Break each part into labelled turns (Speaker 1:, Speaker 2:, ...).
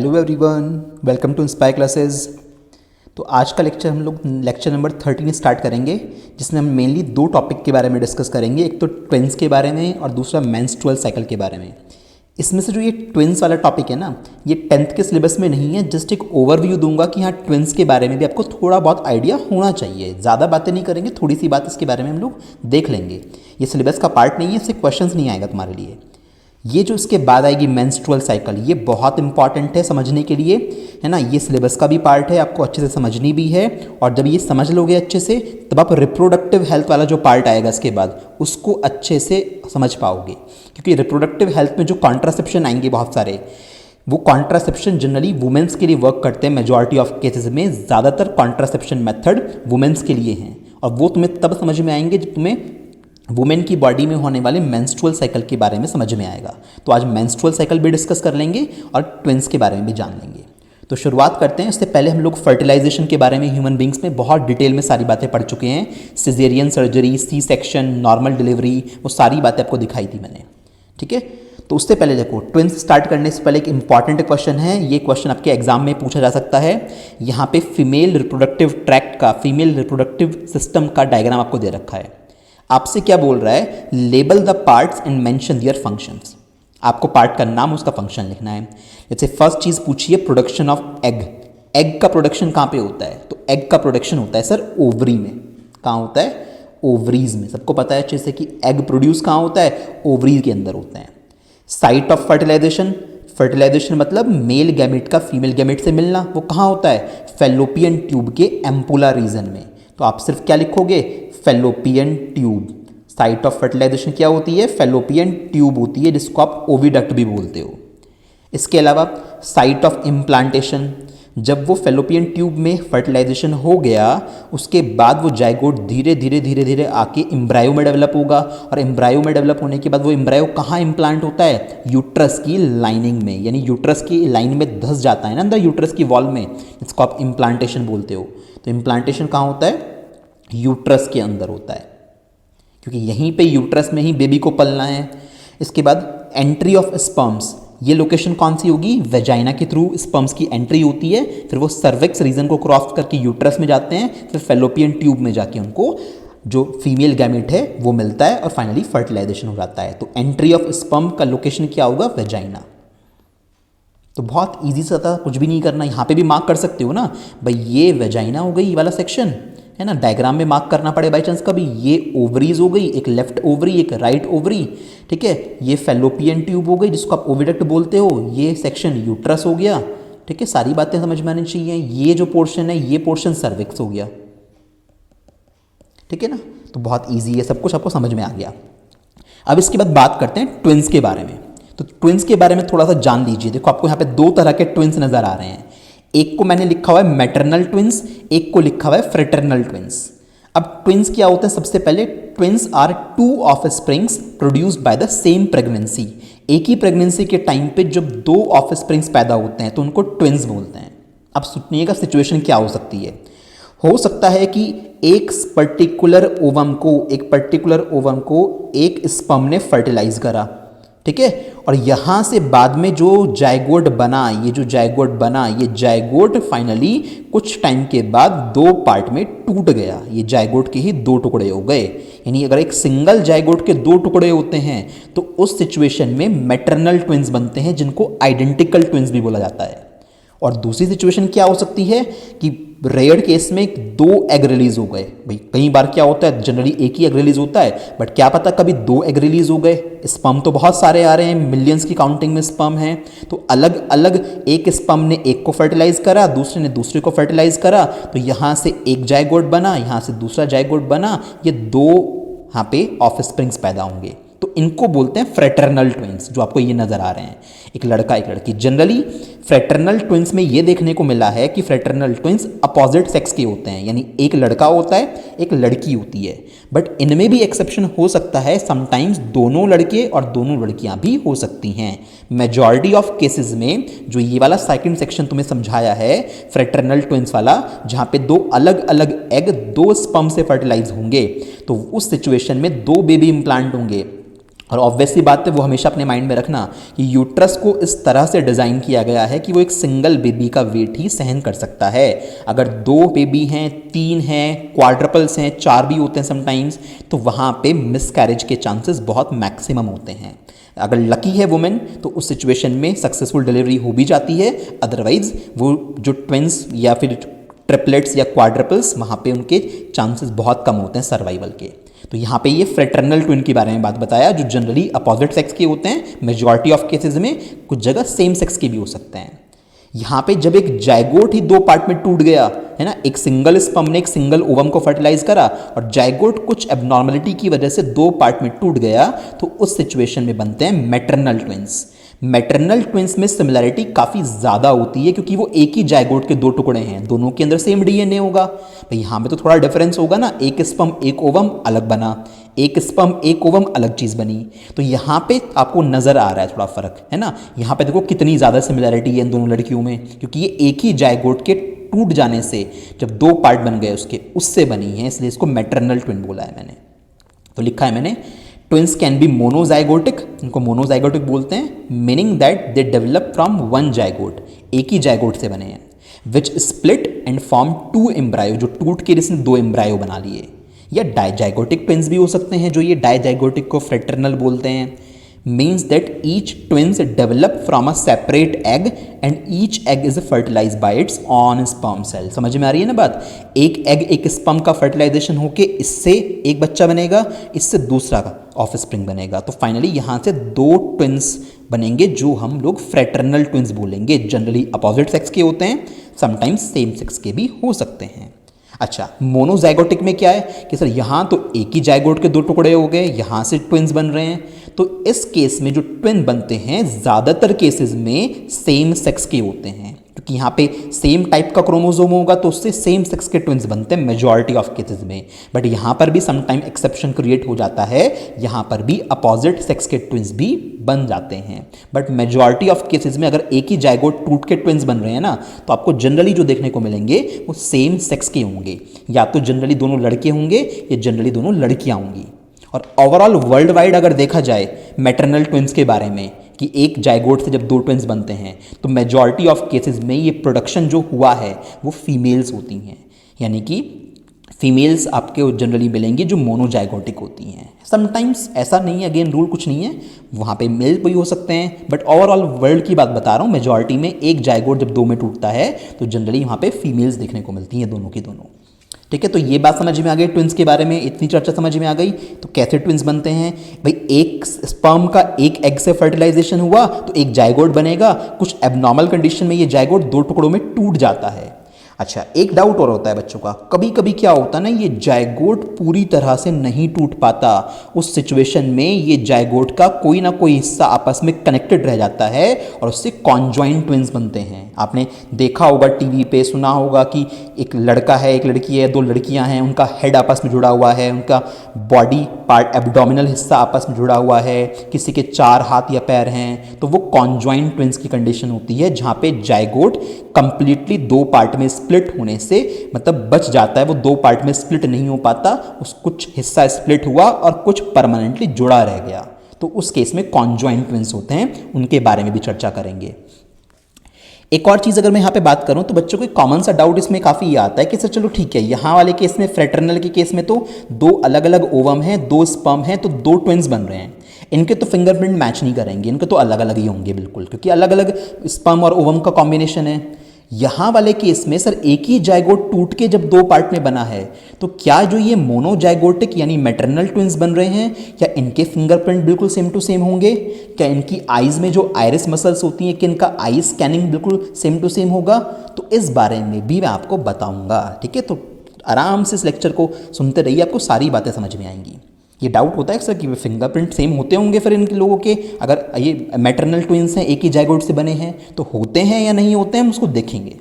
Speaker 1: Hello everyone, welcome to Inspire Classes. तो आज का लेक्चर हम लोग लेक्चर नंबर 13 स्टार्ट करेंगे, जिसमें हम मेनली दो टॉपिक के बारे में डिस्कस करेंगे। एक तो ट्विंस के बारे में और दूसरा मेंस्ट्रुअल साइकिल के बारे में। इसमें से जो ये ट्विंस वाला टॉपिक है ना, ये 10th के सिलेबस में नहीं है। जस्ट एक ओवरव्यू दूंगा कि हाँ, ट्विंस के बारे में भी आपको थोड़ा बहुत आइडिया होना चाहिए। ज़्यादा बातें नहीं करेंगे, थोड़ी सी बात इसके बारे में हम लोग देख लेंगे। ये सिलेबस का पार्ट नहीं है, इससे क्वेश्चंस नहीं आएगा तुम्हारे लिए। ये जो इसके बाद आएगी मेंस्ट्रुअल साइकिल, ये बहुत इंपॉर्टेंट है समझने के लिए, है ना। ये सिलेबस का भी पार्ट है, आपको अच्छे से समझनी भी है। और जब ये समझ लोगे अच्छे से, तब आप रिप्रोडक्टिव हेल्थ वाला जो पार्ट आएगा इसके बाद, उसको अच्छे से समझ पाओगे। क्योंकि रिप्रोडक्टिव हेल्थ में जो कॉन्ट्रासेप्शन आएंगे बहुत सारे, वो कॉन्ट्रासेप्शन जनरली वुमेन्स के लिए वर्क करते हैं। मेजॉरिटी ऑफ केसेस में ज़्यादातर कॉन्ट्रासेप्शन मेथड वुमेन्स के लिए हैं, और वो तुम्हें तब समझ में आएंगे जब तुम्हें वुमेन की बॉडी में होने वाले मेंस्ट्रुअल साइकिल के बारे में समझ में आएगा। तो आज मेंस्ट्रुअल साइकिल भी डिस्कस कर लेंगे और ट्विंस के बारे में भी जान लेंगे। तो शुरुआत करते हैं। इससे पहले हम लोग फर्टिलाइजेशन के बारे में ह्यूमन बींग्स में बहुत डिटेल में सारी बातें पढ़ चुके हैं। Caesarean surgery, C section, normal delivery, वो सारी बातें आपको दिखाई थी मैंने, ठीक है। तो उससे पहले देखो, ट्विंस स्टार्ट करने से पहले एक इंपॉर्टेंट क्वेश्चन है। ये क्वेश्चन आपके एग्जाम में पूछा जा सकता है। यहाँ पे फीमेल रिप्रोडक्टिव ट्रैक्ट का, फीमेल रिप्रोडक्टिव सिस्टम का डायग्राम आपको दे रखा है। आपसे क्या बोल रहा है? Label the parts and mention their functions. आपको पार्ट का नाम, उसका फंक्शन लिखना है। जैसे फर्स्ट चीज़ पूछिए, प्रोडक्शन ऑफ एग। एग का प्रोडक्शन कहाँ पे होता है? तो एग का प्रोडक्शन होता है सर ओवरी में। कहाँ होता है? ओवरीज में। सबको पता है अच्छे से कि एग प्रोड्यूस कहाँ होता है? ओवरीज के अंदर होता है। साइट ऑफ फर्टिलाइजेशन, फर्टिलाइजेशन मतलब मेल गैमेट का फीमेल गैमेट से मिलना, वो कहाँ होता है? फैलोपियन ट्यूब के एम्पुला रीजन में। तो आप सिर्फ क्या लिखोगे? Fallopian tube. Site of fertilisation क्या होती है? फैलोपियन ट्यूब होती है, जिसको आप ओविडक्ट भी बोलते हो। इसके अलावा साइट ऑफ इम्प्लांटेशन, जब वो फैलोपियन ट्यूब में फर्टिलाइजेशन हो गया, उसके बाद वो जाइगोट धीरे धीरे आके एम्ब्रायो में डेवलप होगा। और एम्ब्रायो में डेवलप होने के बाद वो एम्ब्रायो कहाँ इम्प्लांट होता है? यूट्रस की लाइनिंग में, यानी यूट्रस की लाइन में धंस जाता है ना अंदर यूट्रस की वॉल में, इसको आप इम्प्लांटेशन बोलते हो। तो इम्प्लांटेशन कहाँ होता है? यूट्रस के अंदर होता है, क्योंकि यहीं पे यूट्रस में ही बेबी को पलना है। इसके बाद एंट्री ऑफ स्पर्म्स, ये लोकेशन कौन सी होगी? वेजाइना के थ्रू स्पर्म्स की एंट्री होती है, फिर वो सर्विक्स रीजन को क्रॉस करके यूट्रस में जाते हैं, फिर फैलोपियन ट्यूब में जाके उनको जो फीमेल गैमेट है वो मिलता है, और फाइनली फर्टिलाइजेशन हो जाता है। तो एंट्री ऑफ स्पर्म का लोकेशन क्या होगा? वेजाइना। तो बहुत ईजी सा था, कुछ भी नहीं करना। यहाँ पे भी मार्क कर सकते हो ना भाई, ये वेजाइना हो गई, ये वाला सेक्शन है ना। डायग्राम में मार्क करना पड़े बाई चांस कभी। ये ओवरीज हो गई, एक लेफ्ट ओवरी एक राइट ओवरी, ठीक है। ये फैलोपियन ट्यूब हो गई, जिसको आप ओविडक्ट बोलते हो। ये सेक्शन यूट्रस हो गया, ठीक है। सारी बातें समझ में आनी चाहिए। ये जो पोर्शन है, ये पोर्शन सर्विक्स हो गया, ठीक है ना। तो बहुत ईजी है, सब कुछ आपको समझ में आ गया। अब इसके बाद बात करते हैं ट्विंस के बारे में। तो ट्विंस के बारे में थोड़ा सा जान लीजिए। देखो, आपको यहाँ पे दो तरह के ट्विंस नजर आ रहे हैं। एक को मैंने लिखा हुआ है मैटरनल ट्विंस, एक को लिखा हुआ है फ्रेटरनल ट्विंस। अब ट्विंस क्या होते हैं? सबसे पहले, twins are two offsprings produced by the same pregnancy. एक ही प्रेगनेंसी के टाइम पे जब दो ऑफस्प्रिंग्स पैदा होते हैं तो उनको ट्विंस बोलते हैं। अब सुनिएगा सिचुएशन क्या हो सकती है। हो सकता है कि एक पर्टिकुलर ओवम को एक स्पर्म ने फर्टिलाइज करा, ठीक है। और यहाँ से बाद में जो जाइगोट बना, ये जाइगोट फाइनली कुछ टाइम के बाद दो पार्ट में टूट गया। ये जाइगोट के ही दो टुकड़े हो गए। यानी अगर एक सिंगल जाइगोट के दो टुकड़े होते हैं तो उस सिचुएशन में मैटरनल ट्विंस बनते हैं, जिनको आइडेंटिकल ट्विंस भी बोला जाता है। और दूसरी सिचुएशन क्या हो सकती है कि रेयर केस में दो एग रिलीज हो गए। भाई कई बार क्या होता है, जनरली एक ही एग रिलीज होता है, बट क्या पता कभी दो एग रिलीज हो गए। स्पर्म तो बहुत सारे आ रहे हैं, मिलियंस की काउंटिंग में स्पर्म हैं। तो अलग अलग एक स्पर्म ने एक को फर्टिलाइज करा, दूसरे ने दूसरे को फर्टिलाइज करा, तो यहाँ से एक जाइगोट बना, यहाँ से दूसरा जाइगोट बना, ये दो यहाँ पे ऑफस्प्रिंग्स पैदा होंगे। तो इनको बोलते हैं फ्रेटर्नल ट्विंस, जो आपको ये नजर आ रहे हैं, एक लड़का एक लड़की। जनरली फ्रेटर्नल ट्विंस में ये देखने को मिला है कि फ्रेटर्नल ट्विंस अपोजिट सेक्स के होते हैं, यानी एक लड़का होता है एक लड़की होती है। बट इनमें भी एक्सेप्शन हो सकता है, समटाइम्स दोनों लड़के और दोनों लड़कियां भी हो सकती हैं। मेजॉरिटी ऑफ केसेस में जो ये वाला सेकंड सेक्शन तुम्हें समझाया है फ्रेटर्नल ट्विंस वाला, जहां पे दो अलग अलग एग दो स्पर्म से फर्टिलाइज होंगे, तो उस सिचुएशन में दो बेबी इंप्लांट होंगे। और ऑब्वियसली बात है वो हमेशा अपने माइंड में रखना कि यूट्रस को इस तरह से डिज़ाइन किया गया है कि वो एक सिंगल बेबी का वेट ही सहन कर सकता है। अगर 2 बेबी हैं, 3 हैं, क्वाड्रपल्स हैं, 4 भी होते हैं समटाइम्स, तो वहाँ पे मिसकैरेज के चांसेस बहुत मैक्सिमम होते हैं। अगर लकी है वुमेन तो उस सिचुएशन में सक्सेसफुल डिलीवरी हो भी जाती है, अदरवाइज वो जो ट्विंस या फिर ट्रिपलेट्स या क्वाड्रपल्स, वहाँ पे उनके चांसेस बहुत कम होते हैं सर्वाइवल के। तो यहाँ पे ये फ्रेटर्नल ट्विन के बारे में बात बताया, जो जनरली अपोजिट सेक्स के होते हैं, मेजॉरिटी ऑफ केसेस में, कुछ जगह सेम सेक्स के भी हो सकते हैं। यहाँ पे जब एक जाइगोट ही 2 पार्ट में टूट गया है ना, एक सिंगल स्पर्म ने एक सिंगल ओवम को फर्टिलाइज करा और जाइगोट कुछ एबनॉर्मलिटी की वजह से 2 पार्ट में टूट गया, तो उस सिचुएशन में बनते हैं मैटरनल ट्विंस। मैटरनल ट्विंस में सिमिलैरिटी काफ़ी ज़्यादा होती है क्योंकि वो एक ही जाइगोट के 2 टुकड़े हैं, दोनों के अंदर सेम डीएनए होगा। भाई यहाँ पे तो थोड़ा डिफरेंस होगा ना, एक स्पर्म एक ओवम अलग बना, एक स्पर्म एक ओवम अलग चीज़ बनी। तो यहाँ पे आपको नज़र आ रहा है थोड़ा फ़र्क, है ना। यहाँ पे देखो कितनी ज़्यादा सिमिलैरिटी है इन दोनों लड़कियों में, क्योंकि ये एक ही जाइगोट के टूट जाने से जब 2 पार्ट बन गए उसके, उससे बनी है, इसलिए इसको मैटरनल ट्विन बोला है मैंने। तो लिखा है मैंने, ट्विंस कैन बी मोनोजाइगोटिक, इनको मोनोजाइगोटिक बोलते हैं, meaning that they develop from 1 zygote, एक ही जाइगोट से बने हैं, विच स्प्लिट एंड फॉर्म 2 एम्ब्रायो, जो टूट के इसने 2 एम्ब्रायो बना लिए। या डाइजाइगोटिक ट्विंस भी हो सकते हैं, जो ये डाइजाइगोटिक को फ्रेटर्नल बोलते हैं। Means that each twins develop from a separate egg and each egg is fertilise by its own sperm cell. समझ में आ रही है ना बात। एक एग एक स्पर्म का फर्टिलाइजेशन होके इससे एक बच्चा बनेगा, इससे दूसरा का ऑफ स्प्रिंग बनेगा, तो फाइनली यहाँ से 2 ट्विंस बनेंगे जो हम लोग फ्रेटर्नल ट्विंस बोलेंगे। जनरली अपोजिट सेक्स के होते हैं, समटाइम्स सेम सेक्स के भी हो सकते हैं। अच्छा, मोनोजाइगोटिक में क्या है कि सर यहाँ तो एक ही जाइगोट के 2 टुकड़े हो गए, यहाँ से ट्विंस बन रहे हैं, तो इस केस में जो ट्विन बनते हैं ज़्यादातर केसेस में सेम सेक्स के होते हैं, क्योंकि यहाँ पे सेम टाइप का क्रोमोसोम होगा तो उससे सेम सेक्स के ट्विंस बनते हैं मेजॉरिटी ऑफ केसेस में। बट यहाँ पर भी समटाइम एक्सेप्शन क्रिएट हो जाता है, यहाँ पर भी अपोजिट सेक्स के ट्विंस भी बन जाते हैं। बट मेजॉरिटी ऑफ केसेस में अगर एक ही जाइगोट टूट के ट्विंस बन रहे हैं ना, तो आपको जनरली जो देखने को मिलेंगे वो सेम सेक्स के होंगे, या तो जनरली दोनों लड़के होंगे या जनरली दोनों लड़कियाँ होंगी। और ओवरऑल वर्ल्ड वाइड अगर देखा जाए मैटरनल ट्विंस के बारे में कि एक जाइगोट से जब 2 ट्विंस बनते हैं, तो मेजॉरिटी ऑफ केसेस में ये प्रोडक्शन जो हुआ है वो फीमेल्स होती हैं, यानी कि फीमेल्स आपके जनरली मिलेंगी जो मोनोजाइगोटिक होती हैं। समटाइम्स ऐसा नहीं है, अगेन रूल कुछ नहीं है, वहाँ पे मेल भी हो सकते हैं, बट ओवरऑल वर्ल्ड की बात बता रहा हूँ। मेजॉरिटी में एक जाइगोट जब 2 में टूटता है तो जनरली वहाँ पे फीमेल्स देखने को मिलती हैं, दोनों की दोनों। ठीक है, तो ये बात समझ में आ गई ट्विंस के बारे में, इतनी चर्चा समझ में आ गई। तो कैसे ट्विंस बनते हैं भाई, एक स्पर्म का एक एग से फर्टिलाइजेशन हुआ तो एक जाइगोट बनेगा, कुछ एबनॉर्मल कंडीशन में ये जाइगोट 2 टुकड़ों में टूट जाता है। अच्छा, एक डाउट और होता है बच्चों का, कभी कभी क्या होता है ना, ये जाइगोट पूरी तरह से नहीं टूट पाता, उस सिचुएशन में ये जाइगोट का कोई ना कोई हिस्सा आपस में कनेक्टेड रह जाता है और उससे कॉन्जॉइंट ट्विंस बनते हैं। आपने देखा होगा टीवी पे, सुना होगा कि एक लड़का है एक लड़की है, 2 लड़कियां हैं, उनका हेड आपस में जुड़ा हुआ है, उनका बॉडी पार्ट एब्डोमिनल हिस्सा आपस में जुड़ा हुआ है, किसी के 4 हाथ या पैर हैं, तो वो कॉन्जॉइंट ट्विंस की कंडीशन होती है, जहाँ पे जाइगोट कंप्लीटली 2 पार्ट में स्प्लिट होने से मतलब बच जाता है, वो 2 पार्ट में स्प्लिट नहीं हो पाता, उस कुछ हिस्सा स्प्लिट हुआ और कुछ परमानेंटली जुड़ा रह गया, तो उस केस में कॉन्जॉइंट ट्विंस होते हैं, उनके बारे में भी चर्चा करेंगे। एक और चीज़ अगर मैं यहाँ पे बात करूँ तो बच्चों को एक कॉमन सा डाउट इसमें काफ़ी ये आता है कि सर चलो ठीक है, यहाँ वाले केस में फ्रेटर्नल के केस में तो 2 अलग अलग ओवम हैं, 2 स्पर्म हैं, तो 2 ट्विंस बन रहे हैं, इनके तो फिंगरप्रिंट मैच नहीं करेंगे, इनके तो अलग अलग ही होंगे बिल्कुल, क्योंकि अलग अलग स्पर्म और ओवम का कॉम्बिनेशन है। यहाँ वाले केस में सर एक ही जाइगोट टूट के जब 2 पार्ट में बना है, तो क्या जो ये मोनोजाइगोटिक यानी मैटरनल ट्विंस बन रहे हैं, क्या इनके फिंगरप्रिंट बिल्कुल सेम टू सेम होंगे? क्या इनकी आइज में जो आइरिस मसल्स होती हैं, कि इनका आई स्कैनिंग बिल्कुल सेम टू सेम होगा? तो इस बारे में भी मैं आपको बताऊंगा। ठीक है, तो आराम से इस लेक्चर को सुनते रहिए, आपको सारी बातें समझ में आएंगी। ये डाउट होता है सर कि फिंगरप्रिंट सेम होते होंगे फिर इन लोगों के, अगर ये मैटरनल ट्विंस हैं, एक ही जाइगोट से बने हैं, तो होते हैं या नहीं होते हैं, हम उसको देखेंगे।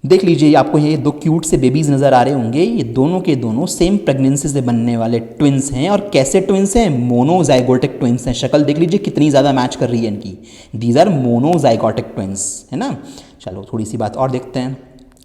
Speaker 1: देख लीजिए, आपको ये 2 क्यूट से बेबीज़ नज़र आ रहे होंगे, ये दोनों के दोनों सेम प्रेगनेंसी से बनने वाले ट्विंस हैं। और कैसे ट्विंस हैं? मोनोजाइगोटिक ट्विंस हैं। शक्ल देख लीजिए कितनी ज़्यादा मैच कर रही है इनकी, दीज आर मोनोजाइगोटिक ट्विंस, है ना। चलो थोड़ी सी बात और देखते हैं।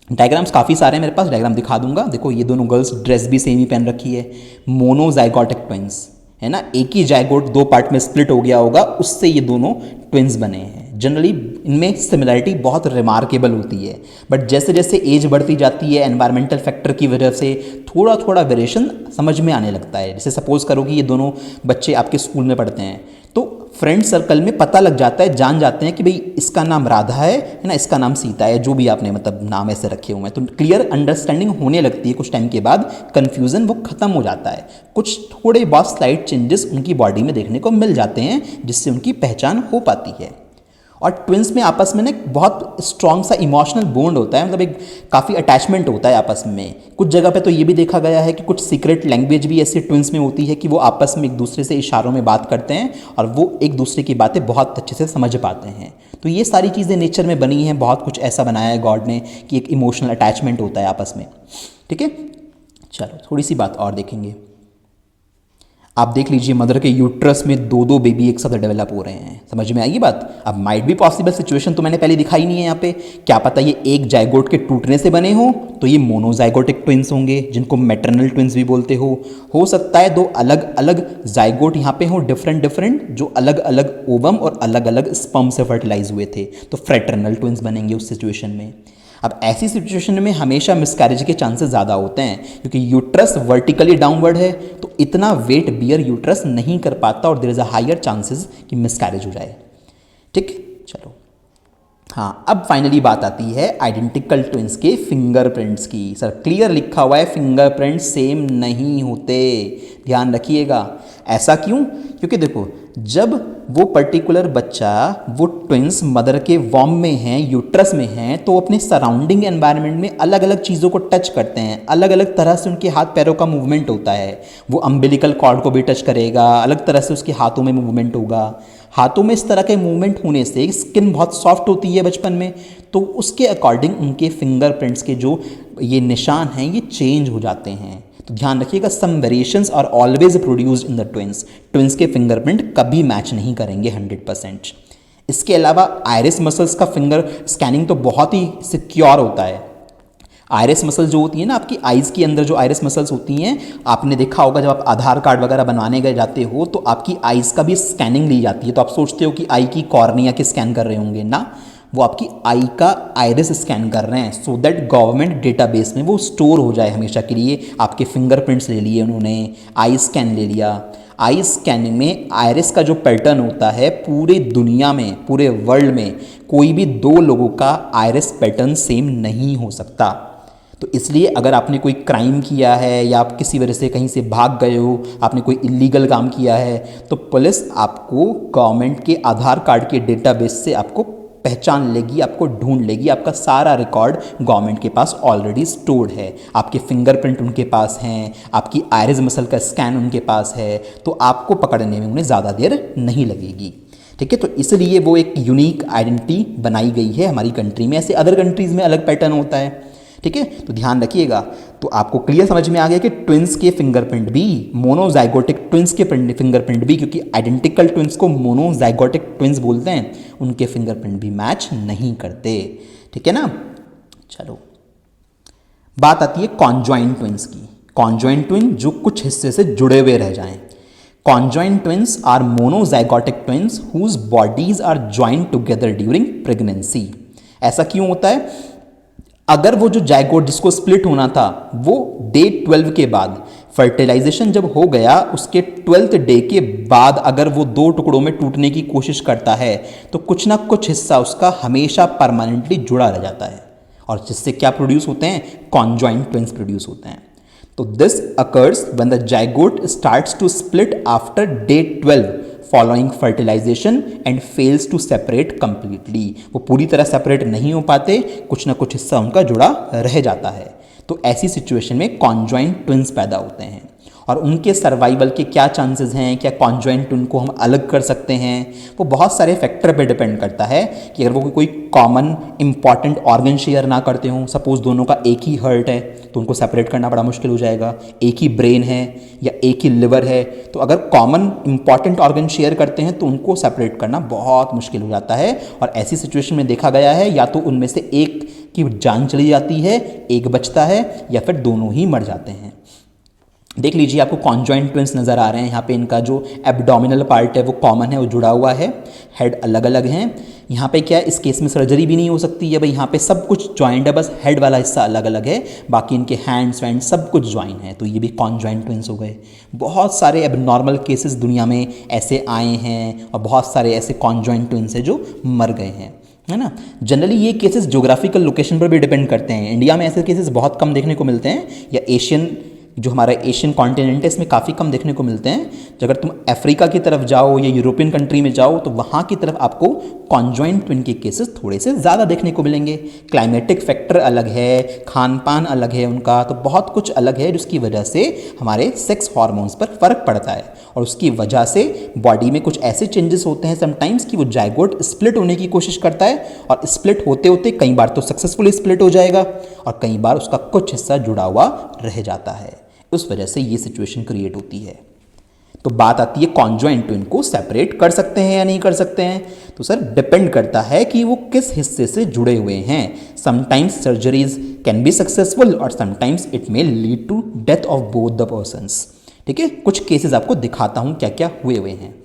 Speaker 1: डायग्राम्स काफ़ी सारे हैं मेरे पास, डायग्राम दिखा दूंगा। देखो ये दोनों गर्ल्स ड्रेस भी सेम ही पहन रखी है, मोनोजाइगोटिक ट्विंस, है ना, एक ही जायगोट दो पार्ट में स्प्लिट हो गया होगा, उससे ये दोनों ट्विन्स बने हैं। जनरली इनमें सिमिलरिटी बहुत रिमार्केबल होती है, बट जैसे जैसे एज बढ़ती जाती है एनवायरमेंटल फैक्टर की वजह से थोड़ा थोड़ा वेरिएशन समझ में आने लगता है। जैसे सपोज करो कि ये दोनों बच्चे आपके स्कूल में पढ़ते हैं, तो फ्रेंड सर्कल में पता लग जाता है, जान जाते हैं कि भाई इसका नाम राधा है ना, इसका नाम सीता है, जो भी आपने मतलब नाम ऐसे रखे हुए हैं, तो क्लियर अंडरस्टैंडिंग होने लगती है। कुछ टाइम के बाद कन्फ्यूज़न वो खत्म हो जाता है, कुछ थोड़े बहुत स्लाइट चेंजेस उनकी बॉडी में देखने को मिल जाते हैं, जिससे उनकी पहचान हो पाती है। और ट्विन्स में आपस में ना बहुत स्ट्रॉन्ग सा इमोशनल बॉन्ड होता है, मतलब एक काफ़ी अटैचमेंट होता है आपस में। कुछ जगह पे तो ये भी देखा गया है कि कुछ सीक्रेट लैंग्वेज भी ऐसे ट्विन्स में होती है कि वो आपस में एक दूसरे से इशारों में बात करते हैं और वो एक दूसरे की बातें बहुत अच्छे से समझ पाते हैं। तो ये सारी चीज़ें नेचर में बनी हैं, बहुत कुछ ऐसा बनाया है गॉड ने कि एक इमोशनल अटैचमेंट होता है आपस में। ठीक है, चलो थोड़ी सी बात और देखेंगे। आप देख लीजिए, मदर के यूट्रस में दो दो बेबी एक साथ डेवलप हो रहे हैं। समझ में आएगी बात। अब माइट भी पॉसिबल सिचुएशन तो मैंने पहले दिखाई नहीं है यहाँ पे, क्या पता ये एक जाइगोट के टूटने से बने हो, तो ये मोनोजाइगोटिक ट्विन्स होंगे, जिनको मैटरनल ट्विन्स भी बोलते हो सकता है दो अलग अलग जाइगोट यहाँ पे हो, डिफरेंट जो अलग अलग ओवम और अलग अलग स्पर्म से फर्टिलाइज हुए थे, तो फ्रेटर्नल ट्विन्स बनेंगे उस सिचुएशन में। अब ऐसी सिचुएशन में हमेशा मिसकैरेज के चांसेस ज़्यादा होते हैं, क्योंकि यूट्रस वर्टिकली डाउनवर्ड है, तो इतना वेट बियर यूट्रस नहीं कर पाता और there is a higher chances कि मिसकैरेज हो जाए। ठीक, चलो हाँ, अब फाइनली बात आती है आइडेंटिकल ट्विन्स के फिंगरप्रिंट्स की। सर क्लियर लिखा हुआ है फिंगरप्रिंट सेम नहीं होते, ध्यान रखिएगा। ऐसा क्यों? क्योंकि देखो, जब वो पर्टिकुलर बच्चा, वो ट्विन्स मदर के वॉम में हैं, यूट्रस में हैं, तो अपने सराउंडिंग एनवायरनमेंट में अलग अलग चीज़ों को टच करते हैं, अलग अलग तरह से उनके हाथ पैरों का मूवमेंट होता है। वो अम्बिलिकल कॉर्ड को भी टच करेगा, अलग तरह से उसके हाथों में मूवमेंट होगा। हाथों में इस तरह के मूवमेंट होने से स्किन बहुत सॉफ्ट होती है बचपन में, तो उसके अकॉर्डिंग उनके फिंगरप्रिंट्स के जो ये निशान हैं ये चेंज हो जाते हैं। तो ध्यान रखिएगा, some variations are always produced in the twins. Twins के फिंगरप्रिंट कभी मैच नहीं करेंगे 100%। इसके अलावा आयरिस मसल्स का फिंगर स्कैनिंग तो बहुत ही सिक्योर होता है। आयरिस मसल जो होती है ना, आपकी आइज़ के अंदर जो आयरिस मसल्स होती हैं, आपने देखा होगा जब आप आधार कार्ड वगैरह बनवाने गए जाते हो तो आपकी आइज़ का भी स्कैनिंग ली जाती है। तो आप सोचते हो कि आई की कॉर्निया की स्कैन कर रहे होंगे ना, वो आपकी आई का आयरिस स्कैन कर रहे हैं, सो दैट गवर्नमेंट डेटाबेस में वो स्टोर हो जाए हमेशा के लिए। आपके फिंगरप्रिंट्स ले लिए उन्होंने, आई स्कैन ले लिया। आई स्कैनिंग में आयरिस का जो पैटर्न होता है, पूरी दुनिया में, पूरे वर्ल्ड में कोई भी दो लोगों का आयरिस पैटर्न सेम नहीं हो सकता। तो इसलिए अगर आपने कोई क्राइम किया है या आप किसी वजह से कहीं से भाग गए हो, आपने कोई इलीगल काम किया है, तो पुलिस आपको गवर्नमेंट के आधार कार्ड के डेटाबेस से आपको पहचान लेगी, आपको ढूंढ लेगी। आपका सारा रिकॉर्ड गवर्नमेंट के पास ऑलरेडी स्टोर्ड है, आपके फिंगरप्रिंट उनके पास हैं, आपकी आयरिस मसल का स्कैन उनके पास है, तो आपको पकड़ने में उन्हें ज़्यादा देर नहीं लगेगी। ठीक है, तो इसलिए वो एक यूनिक आइडेंटिटी बनाई गई है हमारी कंट्री में। ऐसे अदर कंट्रीज़ में अलग पैटर्न होता है। ठीक है, तो ध्यान रखिएगा। तो आपको क्लियर समझ में आ गया कि ट्विन्स के फिंगरप्रिंट भी, मोनोजाइगोटिक ट्विन्स के फिंगरप्रिंट भी, क्योंकि आइडेंटिकल ट्विन्स को मोनोजाइगोटिक ट्विन्स बोलते हैं, उनके फिंगरप्रिंट भी मैच नहीं करते। ठीक है ना, चलो बात आती है कॉन्जॉइंट ट्विन्स की। कॉन्जॉइंट ट्विन जो कुछ हिस्से से जुड़े हुए रह जाएं। Conjoined twins are monozygotic twins whose bodies are joint together during pregnancy. ऐसा क्यों होता है? अगर वो जो जाइगोट जिसको स्प्लिट होना था, वो डे 12 के बाद, फर्टिलाइजेशन जब हो गया उसके 12th डे के बाद अगर वो दो टुकड़ों में टूटने की कोशिश करता है, तो कुछ ना कुछ हिस्सा उसका हमेशा परमानेंटली जुड़ा रह जाता है, और जिससे क्या प्रोड्यूस होते हैं? कॉन्जॉइंट ट्विन्स प्रोड्यूस होते हैं। तो this occurs when the zygote starts to split after day 12 following fertilisation and fails to separate completely. वो पूरी तरह सेपरेट नहीं हो पाते, कुछ ना कुछ हिस्सा उनका जुड़ा रह जाता है। तो ऐसी सिचुएशन में कॉन्जॉइंट ट्विन्स पैदा होते हैं, और उनके सर्वाइवल के क्या चांसेस हैं, क्या कॉन्जॉइंट ट्विन को हम अलग कर सकते हैं, वो बहुत सारे फैक्टर पे डिपेंड करता है कि अगर वो कोई कॉमन इंपॉर्टेंट ऑर्गन शेयर ना करते हों, सपोज दोनों का एक ही हार्ट है तो उनको सेपरेट करना बड़ा मुश्किल हो जाएगा, एक ही ब्रेन है या एक ही लिवर है, तो अगर कॉमन इंपॉर्टेंट ऑर्गन शेयर करते हैं तो उनको सेपरेट करना बहुत मुश्किल हो जाता है। और ऐसी सिचुएशन में देखा गया है या तो उनमें से एक की जान चली जाती है, एक बचता है, या फिर दोनों ही मर जाते हैं। देख लीजिए, आपको कॉन्जॉइंट ट्विंस नज़र आ रहे हैं। यहाँ पे इनका जो एब्डोमिनल पार्ट है वो कॉमन है, वो जुड़ा हुआ है, हेड अलग अलग हैं। यहाँ पे क्या है, इस केस में सर्जरी भी नहीं हो सकती है भाई, यहाँ पे सब कुछ ज्वाइंट है, बस हेड वाला हिस्सा अलग अलग है, बाकी इनके हैंड्स वैंड सब कुछ ज्वाइन है। तो ये भी कॉन्जॉइंट ट्विंस हो गए। बहुत सारे एबनॉर्मल केसेस दुनिया में ऐसे आए हैं और बहुत सारे ऐसे कॉन्जॉइंट ट्विंस हैं जो मर गए हैं, है ना। जनरली ये केसेस ज्योग्राफिकल लोकेशन पर भी डिपेंड करते हैं। इंडिया में ऐसे केसेस बहुत कम देखने को मिलते हैं, या एशियन जो हमारा एशियन कॉन्टिनेंट है इसमें काफ़ी कम देखने को मिलते हैं। अगर तुम अफ्रीका की तरफ जाओ या यूरोपियन कंट्री में जाओ तो वहाँ की तरफ आपको कॉन्जॉइंट ट्विन के केसेस थोड़े से ज़्यादा देखने को मिलेंगे। क्लाइमेटिक फैक्टर अलग है, खान पान अलग है उनका, तो बहुत कुछ अलग है जिसकी वजह से हमारे सेक्स हार्मोन्स पर फ़र्क पड़ता है, और उसकी वजह से बॉडी में कुछ ऐसे चेंजेस होते हैं समटाइम्स कि वो जाइगोट स्प्लिट होने की कोशिश करता है, और स्प्लिट होते होते कई बार तो सक्सेसफुली स्प्लिट हो जाएगा और कई बार उसका कुछ हिस्सा जुड़ा हुआ रह जाता है। उस वजह से ये सिचुएशन क्रिएट होती है। तो बात आती है कॉन्जॉइंट ट्विन को सेपरेट कर सकते हैं या नहीं कर सकते हैं। तो सर डिपेंड करता है कि वो किस हिस्से से जुड़े हुए हैं। Sometimes surgeries can be successful और sometimes it may lead to death of both the persons. ठीक है, कुछ केसेस आपको दिखाता हूं क्या क्या हुए हुए हैं।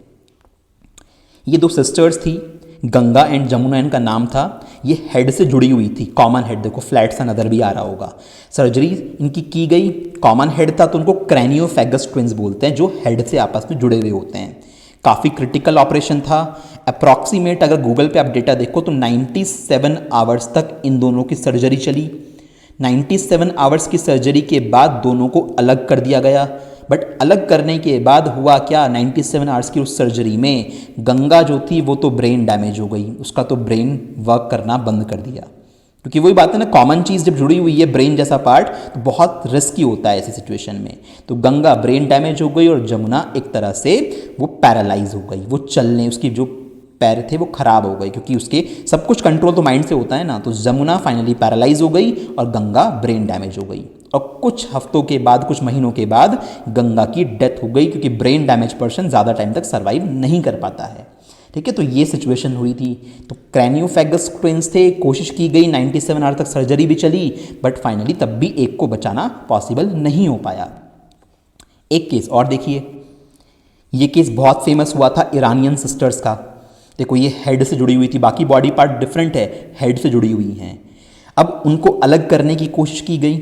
Speaker 1: ये दो सिस्टर्स थी, गंगा एंड जमुना इनका नाम था। ये हेड से जुड़ी हुई थी, कॉमन हेड, देखो फ्लैट सा नज़र भी आ रहा होगा। सर्जरी इनकी की गई, कॉमन हेड था तो उनको क्रैनियोफैगस ट्विंस बोलते हैं, जो हेड से आपस में जुड़े हुए होते हैं। काफ़ी क्रिटिकल ऑपरेशन था। अप्रॉक्सीमेट अगर गूगल पे आप डेटा देखो तो 97 आवर्स तक इन दोनों की सर्जरी चली। 97 आवर्स की सर्जरी के बाद दोनों को अलग कर दिया गया। बट अलग करने के बाद हुआ क्या, 97 आवर्स की उस सर्जरी में गंगा जो थी वो तो ब्रेन डैमेज हो गई, उसका तो ब्रेन वर्क करना बंद कर दिया। क्योंकि वही बात है ना, कॉमन चीज़ जब जुड़ी हुई है ब्रेन जैसा पार्ट तो बहुत रिस्की होता है ऐसी सिचुएशन में। तो गंगा ब्रेन डैमेज हो गई और जमुना एक तरह से वो पैरालाइज हो गई, वो चलने, उसकी जो पैर थे वो खराब हो गए, क्योंकि उसके सब कुछ कंट्रोल तो माइंड से होता है ना। तो जमुना फाइनली पैरालाइज हो गई और गंगा ब्रेन डैमेज हो गई, और कुछ हफ्तों के बाद, कुछ महीनों के बाद गंगा की डेथ हो गई, क्योंकि ब्रेन डैमेज पर्सन ज़्यादा टाइम तक सर्वाइव नहीं कर पाता है। ठीक है, तो ये सिचुएशन हुई थी। तो क्रैनियोफैगस ट्विंस थे, कोशिश की गई, 97 आवर तक सर्जरी भी चली, बट फाइनली तब भी एक को बचाना पॉसिबल नहीं हो पाया। एक केस और देखिए, ये केस बहुत फेमस हुआ था ईरानियन सिस्टर्स का। देखो ये हेड से जुड़ी हुई थी, बाकी बॉडी पार्ट डिफरेंट है, हेड से जुड़ी हुई हैं। अब उनको अलग करने की कोशिश की गई।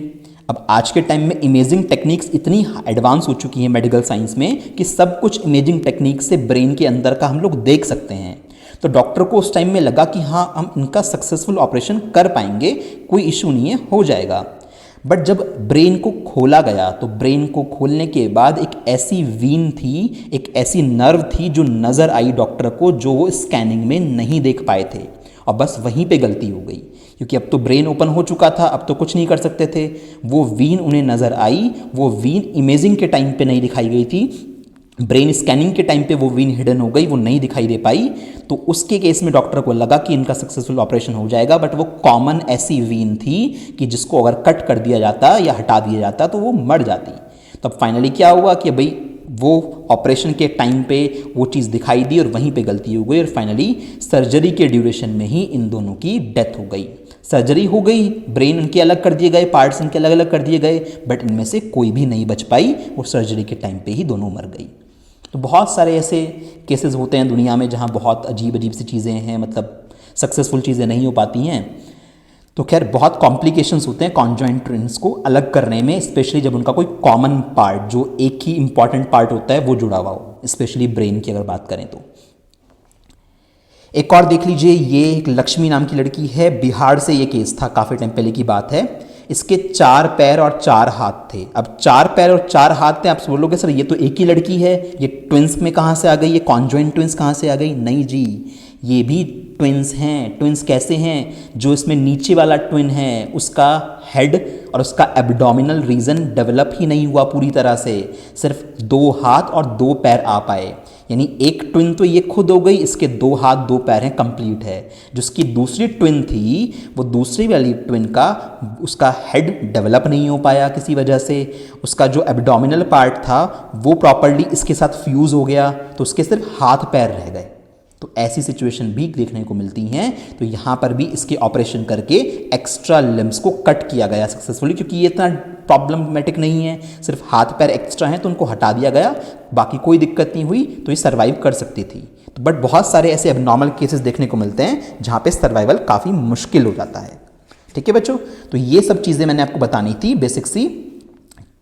Speaker 1: अब आज के टाइम में इमेजिंग टेक्निक्स इतनी एडवांस हो चुकी हैं मेडिकल साइंस में कि सब कुछ इमेजिंग टेक्निक से ब्रेन के अंदर का हम लोग देख सकते हैं। तो डॉक्टर को उस टाइम में लगा कि हाँ, हम इनका सक्सेसफुल ऑपरेशन कर पाएंगे, कोई इशू नहीं है, हो जाएगा। बट जब ब्रेन को खोला गया तो ब्रेन को खोलने के बाद एक ऐसी वीन थी, एक ऐसी नर्व थी जो नज़र आई डॉक्टर को, जो वो स्कैनिंग में नहीं देख पाए थे, और बस वहीं पे गलती हो गई, क्योंकि अब तो ब्रेन ओपन हो चुका था, अब तो कुछ नहीं कर सकते थे। वो वीन उन्हें नज़र आई, वो वीन इमेजिंग के टाइम पे नहीं दिखाई गई थी, ब्रेन स्कैनिंग के टाइम पे वो वीन हिडन हो गई, वो नहीं दिखाई दे पाई। तो उसके केस में डॉक्टर को लगा कि इनका सक्सेसफुल ऑपरेशन हो जाएगा, बट वो कॉमन ऐसी वीन थी कि जिसको अगर कट कर दिया जाता या हटा दिया जाता तो वो मर जाती। तो अब फाइनली क्या हुआ कि भाई वो ऑपरेशन के टाइम पे वो चीज़ दिखाई दी और वहीं पे गलती हो गई, और फाइनली सर्जरी के ड्यूरेशन में ही इन दोनों की डेथ हो गई। सर्जरी हो गई, ब्रेन इनके अलग कर दिए गए, पार्ट्स इनके अलग अलग कर दिए गए, बट इनमें से कोई भी नहीं बच पाई, वो सर्जरी के टाइम पे ही दोनों मर गई। तो बहुत सारे ऐसे केसेस होते हैं दुनिया में जहाँ बहुत अजीब अजीब सी चीज़ें हैं, मतलब सक्सेसफुल चीज़ें नहीं हो पाती हैं। तो खैर बहुत कॉम्प्लिकेशंस होते हैं कॉन्जॉइंट ट्विन्स को अलग करने में, स्पेशली जब उनका कोई कॉमन पार्ट, जो एक ही इंपॉर्टेंट पार्ट होता है, वो जुड़ा हुआ हो, स्पेशली ब्रेन की अगर बात करें तो। एक और देख लीजिए, ये एक लक्ष्मी नाम की लड़की है, बिहार से ये केस था, काफ़ी टाइम पहले की बात है। इसके 4 पैर और 4 हाथ थे। अब 4 पैर और 4 हाथ थे, आप बोलोगे सर ये तो एक ही लड़की है, ये ट्विंस में कहाँ से आ गई, ये कॉन्जॉइंट ट्विंस कहाँ से आ गई? नहीं जी, ये भी ट्विंस हैं। ट्विंस कैसे हैं? जो इसमें नीचे वाला ट्विन है उसका हेड और उसका एब्डोमिनल रीजन डेवलप ही नहीं हुआ पूरी तरह से, सिर्फ 2 हाथ और 2 पैर आ पाए। यानी एक ट्विन तो ये खुद हो गई, इसके 2 हाथ 2 पैर हैं, कंप्लीट है। जिसकी दूसरी ट्विन थी, वो दूसरी वाली ट्विन का उसका हेड डेवलप नहीं हो पाया किसी वजह से, उसका जो एब्डोमिनल पार्ट था वो प्रॉपरली इसके साथ फ्यूज़ हो गया, तो उसके सिर्फ हाथ पैर रह गए। तो ऐसी सिचुएशन भी देखने को मिलती हैं। तो यहाँ पर भी इसके ऑपरेशन करके एक्स्ट्रा लिम्स को कट किया गया सक्सेसफुली, क्योंकि ये इतना प्रॉब्लमेटिक नहीं है, सिर्फ हाथ पैर एक्स्ट्रा हैं तो उनको हटा दिया गया, बाकी कोई दिक्कत नहीं हुई, तो ये सर्वाइव कर सकती थी। तो बट बहुत सारे ऐसे एबनॉर्मल केसेस देखने को मिलते हैं जहाँ पे सर्वाइवल काफ़ी मुश्किल हो जाता है। ठीक है बच्चों, तो ये सब चीज़ें मैंने आपको बतानी थी बेसिक सी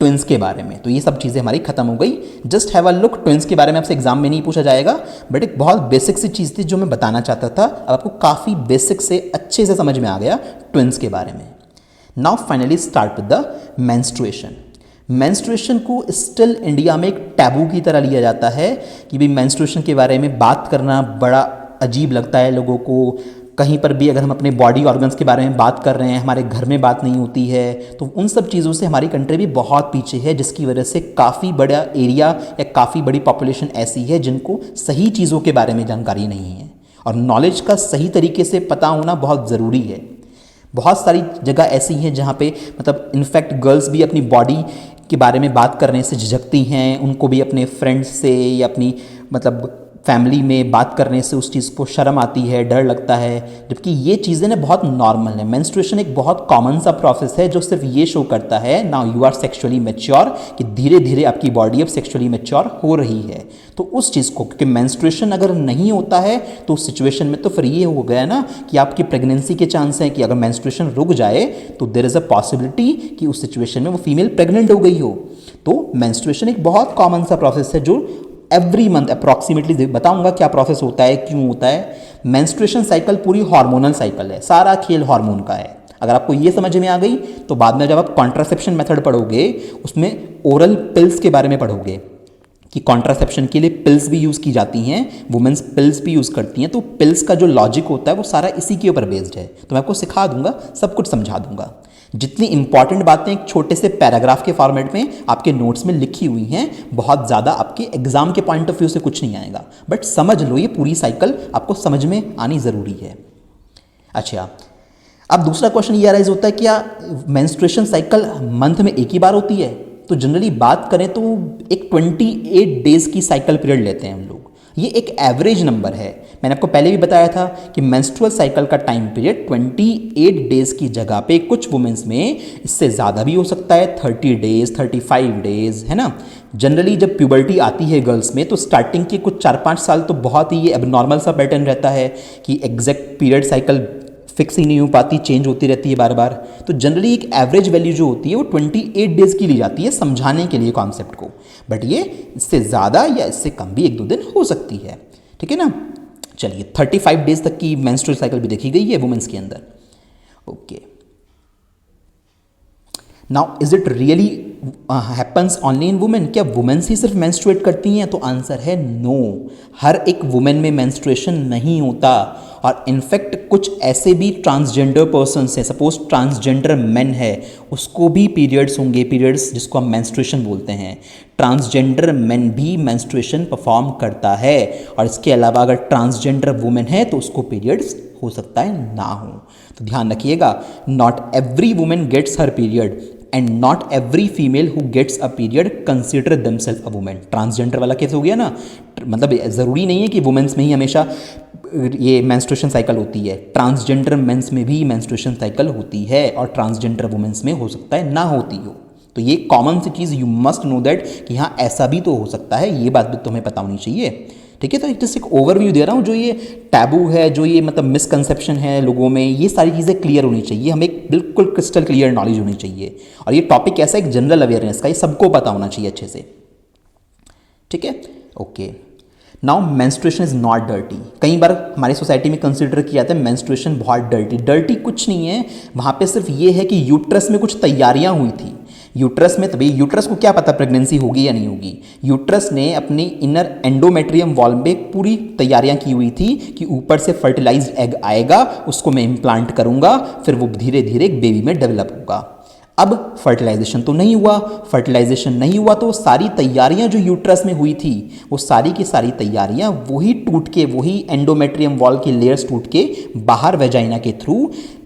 Speaker 1: ट्विंस के बारे में। तो ये सब चीज़ें हमारी खत्म हो गई। Just have a look, twins के बारे में आपसे एग्जाम में नहीं पूछा जाएगा, बट एक बहुत बेसिक सी चीज़ थी जो मैं बताना चाहता था। अब आपको काफ़ी बेसिक से अच्छे से समझ में आ गया ट्विंस के बारे में। Now finally start with the menstruation. Menstruation को स्टिल इंडिया में एक टैबू की तरह लिया जाता है कि भाई मेंस्ट्रुएशन के बारे में बात करना बड़ा अजीब लगता है लोगों को। कहीं पर भी अगर हम अपने बॉडी ऑर्गन्स के बारे में बात कर रहे हैं, हमारे घर में बात नहीं होती है, तो उन सब चीज़ों से हमारी कंट्री भी बहुत पीछे है, जिसकी वजह से काफ़ी बड़ा एरिया या काफ़ी बड़ी पॉपुलेशन ऐसी है जिनको सही चीज़ों के बारे में जानकारी नहीं है। और नॉलेज का सही तरीके से पता होना बहुत ज़रूरी है। बहुत सारी जगह ऐसी हैं जहाँ पे मतलब इनफैक्ट गर्ल्स भी अपनी बॉडी के बारे में बात करने से झिझकती हैं, उनको भी अपने फ्रेंड्स से या अपनी मतलब फैमिली में बात करने से उस चीज़ को शर्म आती है, डर लगता है, जबकि ये चीज़ें ना बहुत नॉर्मल है। मेंस्ट्रुएशन एक बहुत कॉमन सा प्रोसेस है जो सिर्फ ये शो करता है now you are sexually mature, कि धीरे धीरे आपकी बॉडी अब सेक्सुअली मैच्योर हो रही है। तो उस चीज़ को, क्योंकि मेंस्ट्रुएशन अगर नहीं होता है तो उस सिचुएशन में तो फिर ये हो गया ना कि आपकी प्रेगनेंसी के चांस हैं कि अगर मेंस्ट्रुएशन रुक जाए तो देयर इज़ अ पॉसिबिलिटी कि उस सिचुएशन में वो फीमेल प्रेग्नेंट हो गई हो। तो मेंस्ट्रुएशन एक बहुत कॉमन सा प्रोसेस है जो एवरी मंथ अप्रॉक्सीमेटली बताऊंगा क्या प्रोसेस होता है, क्यों होता है। मेंस्ट्रुएशन साइकिल पूरी हार्मोनल साइकिल है, सारा खेल हार्मोन का है। अगर आपको ये समझ में आ गई तो बाद में जब आप कॉन्ट्रासेप्शन मेथड पढ़ोगे उसमें ओरल पिल्स के बारे में पढ़ोगे कि कॉन्ट्रासेप्शन के लिए पिल्स भी यूज़ की जाती हैं, वुमेन्स पिल्स भी यूज़ करती हैं। तो पिल्स का जो लॉजिक होता है वो सारा इसी के ऊपर बेस्ड है। तो मैं आपको सिखा दूंगा, सब कुछ समझा दूंगा। जितनी इंपॉर्टेंट बातें एक छोटे से पैराग्राफ के फॉर्मेट में आपके नोट्स में लिखी हुई हैं, बहुत ज़्यादा आपके एग्जाम के पॉइंट ऑफ व्यू से कुछ नहीं आएगा, बट समझ लो ये पूरी साइकिल आपको समझ में आनी ज़रूरी है। अच्छा, अब दूसरा क्वेश्चन ये अराइज होता है क्या मेंस्ट्रुएशन साइकिल मंथ में एक ही बार होती है? तो जनरली बात करें तो एक 28 डेज़ की साइकिल पीरियड लेते हैं हम लोग। ये एक एवरेज नंबर है। मैंने आपको पहले भी बताया था कि मेंस्ट्रुअल साइकिल का टाइम पीरियड 28 डेज़ की जगह पे कुछ वुमेन्स में इससे ज़्यादा भी हो सकता है, 30 डेज़, 35 डेज़, है ना। जनरली जब प्यूबर्टी आती है गर्ल्स में तो स्टार्टिंग के कुछ 4-5 साल तो बहुत ही एबनॉर्मल सा पैटर्न रहता है कि एग्जैक्ट पीरियड साइकिल फिक्स ही नहीं हो पाती, चेंज होती रहती है बार बार। तो जनरली एक एवरेज वैल्यू जो होती है वो 28 डेज़ की ली जाती है समझाने के लिए कॉन्सेप्ट को, बट ये इससे ज़्यादा या इससे कम भी 1-2 दिन हो सकती है। ठीक है ना। चलिए 35 डेज़ तक की मेंस्ट्रुअल साइकिल भी देखी गई है वुमेन्स के अंदर। Okay, now is it really happens only in women? क्या वुमेन्स ही सिर्फ मेंस्ट्रुएट करती हैं? तो आंसर है नो। हर एक वुमेन में मेंस्ट्रुएशन नहीं होता। और इनफैक्ट कुछ ऐसे भी ट्रांसजेंडर पर्सन्स हैं, सपोज ट्रांसजेंडर मेन है, उसको भी पीरियड्स होंगे, पीरियड्स जिसको हम मेंस्ट्रुएशन बोलते हैं। ट्रांसजेंडर मेन भी मेंस्ट्रुएशन परफॉर्म करता है। और इसके अलावा अगर ट्रांसजेंडर वुमेन है तो उसको पीरियड्स हो सकता है ना हो। तो ध्यान रखिएगा, not every women gets her period and not every female who gets a period consider themselves a women. Transgender वाला केस हो गया ना, मतलब ज़रूरी नहीं है कि वुमेन्स में ही हमेशा ये मेंस्ट्रुएशन साइकिल होती है। ट्रांसजेंडर मेंस में भी मेंस्ट्रुएशन साइकिल होती है और ट्रांसजेंडर वुमेन्स में हो सकता है ना होती हो। तो ये कॉमन सी चीज़ यू मस्ट नो दैट कि हाँ ऐसा भी तो हो सकता है, ये बात भी तुम्हें पता होनी चाहिए। ठीक है, तो जस्ट एक ओवरव्यू दे रहा हूँ, जो ये टैबू है, जो ये मतलब मिसकंसेप्शन है लोगों में, ये सारी चीज़ें क्लियर होनी चाहिए, हमें एक बिल्कुल क्रिस्टल क्लियर नॉलेज होनी चाहिए। और ये टॉपिक ऐसा एक जनरल अवेयरनेस का, ये सबको पता होना चाहिए अच्छे से। ठीक है, okay. Now menstruation is not dirty. कई बार हमारी सोसाइटी में कंसिडर किया जाता है मेंस्ट्रुएशन बहुत डर्टी। डर्टी कुछ नहीं है, वहाँ पे सिर्फ ये है कि यूट्रस में कुछ तैयारियाँ हुई थी। यूट्रस में, तभी यूट्रस को क्या पता प्रेगनेंसी होगी या नहीं होगी। यूट्रस ने अपनी इनर एंडोमेट्रियम वॉल में पूरी तैयारियां की हुई थी कि ऊपर से फर्टिलाइज्ड एग आएगा, उसको मैं इम्प्लांट करूंगा, फिर वो धीरे धीरे एक बेबी में डेवलप होगा। अब फर्टिलाइजेशन तो नहीं हुआ, फर्टिलाइजेशन नहीं हुआ तो सारी तैयारियां जो यूट्रस में हुई थी वो सारी की सारी तैयारियां वही टूट के, वही एंडोमेट्रियम वॉल की लेयर्स टूट के बाहर वेजाइना के थ्रू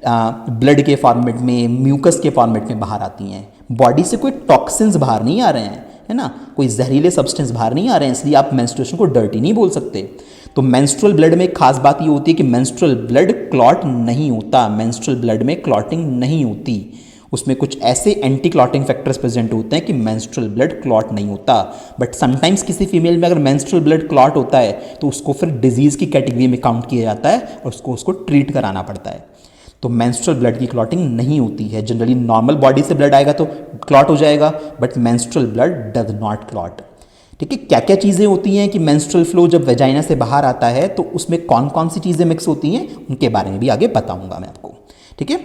Speaker 1: ब्लड के फॉर्मेट में, म्यूकस के फॉर्मेट में बाहर आती हैं। बॉडी से कोई टॉक्सिन्स बाहर नहीं आ रहे हैं, है ना, कोई जहरीले सब्सटेंस बाहर नहीं आ रहे हैं, इसलिए आप मेंस्ट्रुएशन को डर्टी नहीं बोल सकते। तो मेंस्ट्रुअल ब्लड में एक खास बात ये होती है कि मेंस्ट्रुअल ब्लड क्लॉट नहीं होता, मेंस्ट्रुअल ब्लड में क्लॉटिंग नहीं होती, उसमें कुछ ऐसे एंटी क्लॉटिंग फैक्टर्स प्रेजेंट होते हैं कि मेंस्ट्रुअल ब्लड क्लॉट नहीं होता। बट समटाइम्स किसी फीमेल में अगर मेंस्ट्रुअल ब्लड क्लॉट होता है तो उसको फिर डिजीज़ की कैटेगरी में काउंट किया जाता है और उसको ट्रीट कराना पड़ता है। तो मेंस्ट्रुअल ब्लड की क्लॉटिंग नहीं होती है, जनरली नॉर्मल बॉडी से ब्लड आएगा तो क्लॉट हो जाएगा, but menstrual blood does not clot. ठीक है, क्या क्या चीज़ें होती हैं कि मेंस्ट्रुअल फ्लो जब वेजाइना से बाहर आता है तो उसमें कौन कौन सी चीज़ें मिक्स होती हैं उनके बारे में भी आगे बताऊंगा मैं आपको। ठीक है,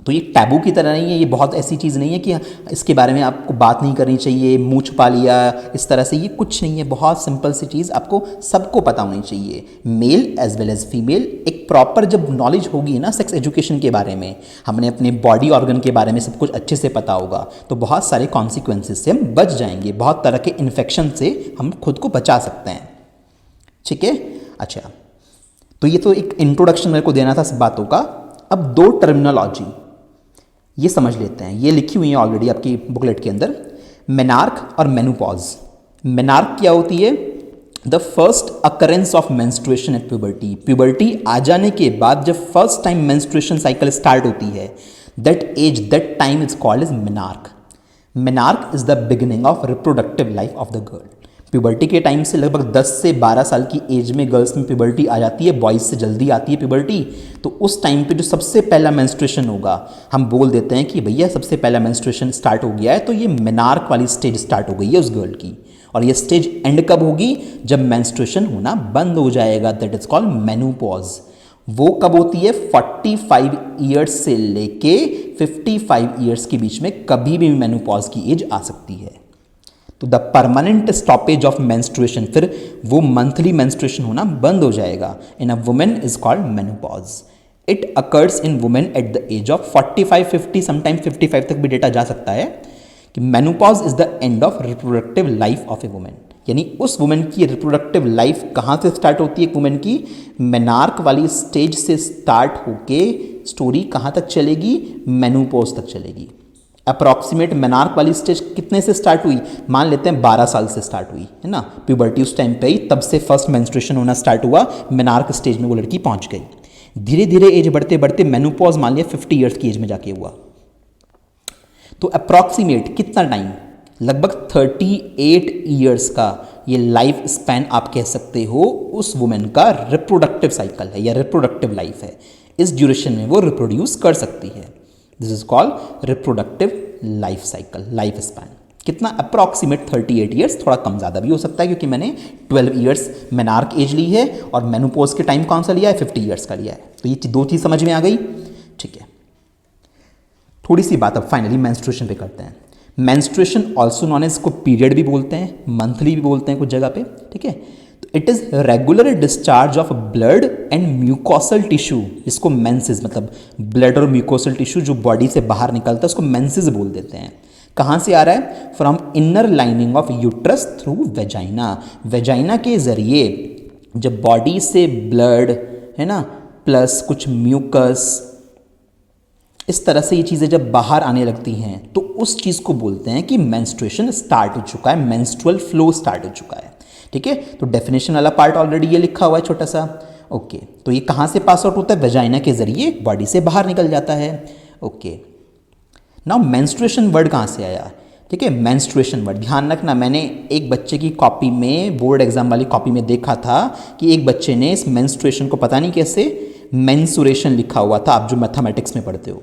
Speaker 1: तो ये टैबू की तरह नहीं है, ये बहुत ऐसी चीज़ नहीं है कि इसके बारे में आपको बात नहीं करनी चाहिए, मुँह छुपा लिया इस तरह से, ये कुछ नहीं है, बहुत सिंपल सी चीज़ आपको सबको पता होनी चाहिए, male as well as female. एक प्रॉपर जब नॉलेज होगी ना सेक्स एजुकेशन के बारे में, हमने अपने बॉडी ऑर्गन के बारे में सब कुछ अच्छे से पता होगा तो बहुत सारे कॉन्सिक्वेंसेस से हम बच जाएंगे, बहुत तरह के इन्फेक्शन से हम खुद को बचा सकते हैं। ठीक है, अच्छा, तो ये तो एक इंट्रोडक्शन मेरे को देना था सब बातों का। अब दो टर्मिनोलॉजी ये समझ लेते हैं, ये लिखी हुई है ऑलरेडी आपकी बुकलेट के अंदर, मेनार्क और मेनोपॉज। मेनार्क क्या होती है? The first occurrence of menstruation at puberty. Puberty आ जाने के बाद जब first time menstruation cycle start होती है, that age that time is called as menarche. Menarche is the beginning of reproductive life of the girl. Puberty के time से लगभग 10 से 12 साल की एज में गर्ल्स में प्यूबर्टी आ जाती है, बॉयज़ से जल्दी आती है प्यूबर्टी। तो उस टाइम पे जो सबसे पहला मेंस्ट्रुएशन होगा, हम बोल देते हैं कि भैया सबसे पहला मेंस्ट्रुएशन स्टार्ट हो गया है, तो ये मेनार्क वाली स्टेज स्टार्ट हो गई है उस गर्ल की। और ये स्टेज एंड कब होगी? जब मेंस्ट्रुएशन होना बंद हो जाएगा, दैट इज कॉल्ड मेनोपॉज। वो कब होती है? 45 ईयर्स से लेके 55 ईयर्स के बीच में कभी भी मेनोपॉज की एज आ सकती है। तो the permanent stoppage of menstruation, फिर वो मंथली मेंस्ट्रुएशन होना बंद हो जाएगा, in a women is called menopause. It occurs in women at the age of 45-50, sometime 55 तक भी डेटा जा सकता है कि menopause is the end of reproductive life of a women. यानी उस वुमेन की रिप्रोडक्टिव लाइफ कहाँ से स्टार्ट होती है? एक वुमेन की मेनार्क वाली स्टेज से स्टार्ट होके स्टोरी कहाँ तक चलेगी? मेनोपॉज तक चलेगी। अप्रॉक्सीमेट मेनार्क वाली स्टेज कितने से स्टार्ट हुई? मान लेते हैं 12 साल से स्टार्ट हुई है ना, प्यूबर्टी उस टाइम पे ही, तब से फर्स्ट मेंस्ट्रुएशन होना स्टार्ट हुआ, मेनार्क स्टेज में वो लड़की पहुंच गई। धीरे धीरे एज बढ़ते बढ़ते मेनोपॉज मान लिया 50 ईयर्स की एज में जाके हुआ। तो अप्रॉक्सीमेट कितना टाइम? लगभग 38 ईयर्स का ये लाइफ स्पैन आप कह सकते हो उस वुमेन का रिप्रोडक्टिव साइकिल है या रिप्रोडक्टिव लाइफ है। इस ड्यूरेशन में वो रिप्रोड्यूस कर सकती है। This is called reproductive life cycle, life span. कितना? अप्रॉक्सीमेट 38 ईयर्स, थोड़ा कम ज़्यादा भी हो सकता है क्योंकि मैंने 12 ईयर्स मेनार्क एज ली है और मेनोपॉज के टाइम कौन सा लिया है? 50 ईयर्स का लिया है। तो ये दो चीज़ समझ में आ गई। ठीक है, थोड़ी सी बात अब फाइनली मेंस्ट्रुएशन पे करते हैं। मेंस्ट्रुएशन ऑल्सो नॉन एज, को पीरियड भी बोलते हैं, मंथली भी बोलते हैं कुछ जगह पे। ठीक है, तो it is regular discharge of blood and mucosal tissue, इसको मेंसेस, मतलब ब्लड और म्यूकोसल टिश्यू जो बॉडी से बाहर निकलता है उसको मेंसेस बोल देते हैं। कहाँ से आ रहा है? From inner lining of uterus through vagina. Vagina के जरिए जब बॉडी से ब्लड है ना प्लस कुछ म्यूकस, इस तरह से ये चीज़ें जब बाहर आने लगती हैं तो उस चीज़ को बोलते हैं कि मेंस्ट्रुएशन स्टार्ट हो चुका है, मेंस्ट्रुअल फ्लो स्टार्ट हो चुका है। ठीक है, तो डेफिनेशन वाला पार्ट ऑलरेडी ये लिखा हुआ है छोटा सा। ओके, तो ये कहाँ से पास आउट होता है? वेजाइना के जरिए बॉडी से बाहर निकल जाता है। ओके, नाउ मेंस्ट्रुएशन वर्ड कहाँ से आया? ठीक है, मेंस्ट्रुएशन वर्ड ध्यान रखना, मैंने एक बच्चे की कॉपी में, बोर्ड एग्जाम वाली कॉपी में देखा था कि एक बच्चे ने इस मेंस्ट्रुएशन को पता नहीं कैसे मेंसुरेशन लिखा हुआ था, आप जो मैथमेटिक्स में पढ़ते हो।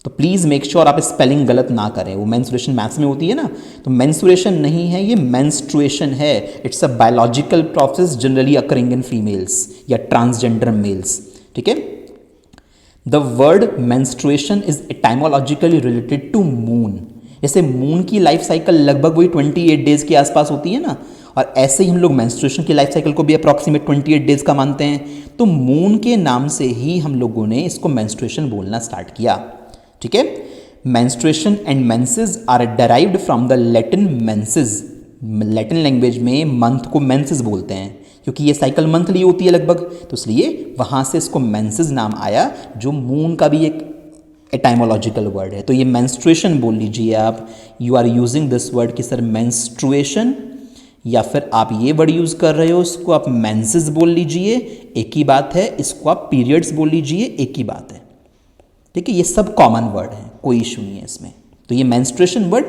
Speaker 1: तो प्लीज़ मेक श्योर आप स्पेलिंग गलत ना करें। वो मेंस्ट्रुएशन मैथ्स में होती है ना, तो मेंस्ट्रुएशन नहीं है, ये मेंस्ट्रुएशन है। It's a biological process generally occurring in females या ट्रांसजेंडर मेल्स। ठीक है, the word menstruation is etymologically related to moon. जैसे मून की लाइफ साइकिल लगभग वही 28 डेज के आसपास होती है ना, और ऐसे ही हम लोग मेंस्ट्रुएशन की लाइफ साइकिल को भी अप्रॉक्सीमेट 28 डेज का मानते हैं। तो मून के नाम से ही हम लोगों ने इसको मेंस्ट्रुएशन बोलना स्टार्ट किया। ठीक है, menstruation and menses are derived from the Latin menses. Latin language में मंथ को मेंसेस बोलते हैं क्योंकि ये साइकिल मंथली होती है लगभग, तो इसलिए वहाँ से इसको मेंसेस नाम आया, जो मून का भी एक एटाइमोलॉजिकल वर्ड है। तो ये मेंस्ट्रुएशन बोल लीजिए आप, you are using this word कि सर मेंस्ट्रुएशन या फिर आप ये वर्ड यूज़ कर रहे हो, इसको आप मेंसेस बोल लीजिए, एक ही बात है। इसको आप पीरियड्स बोल लीजिए, एक ही बात है। ठीक है, ये सब कॉमन वर्ड हैं, कोई इशू नहीं है इसमें। तो ये मेंस्ट्रुएशन वर्ड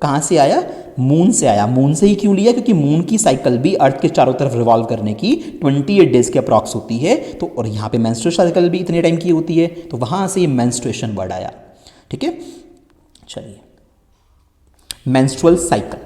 Speaker 1: कहाँ से आया? मून से आया। मून से ही क्यों लिया? क्योंकि मून की साइकिल भी अर्थ के चारों तरफ रिवॉल्व करने की 28 डेज के अप्रॉक्स होती है। तो और यहाँ पे मेंस्ट्रुअल साइकिल भी इतने टाइम की होती है, तो वहाँ से ये मेंस्ट्रुएशन वर्ड आया। ठीक है, चलिए। Menstrual cycle,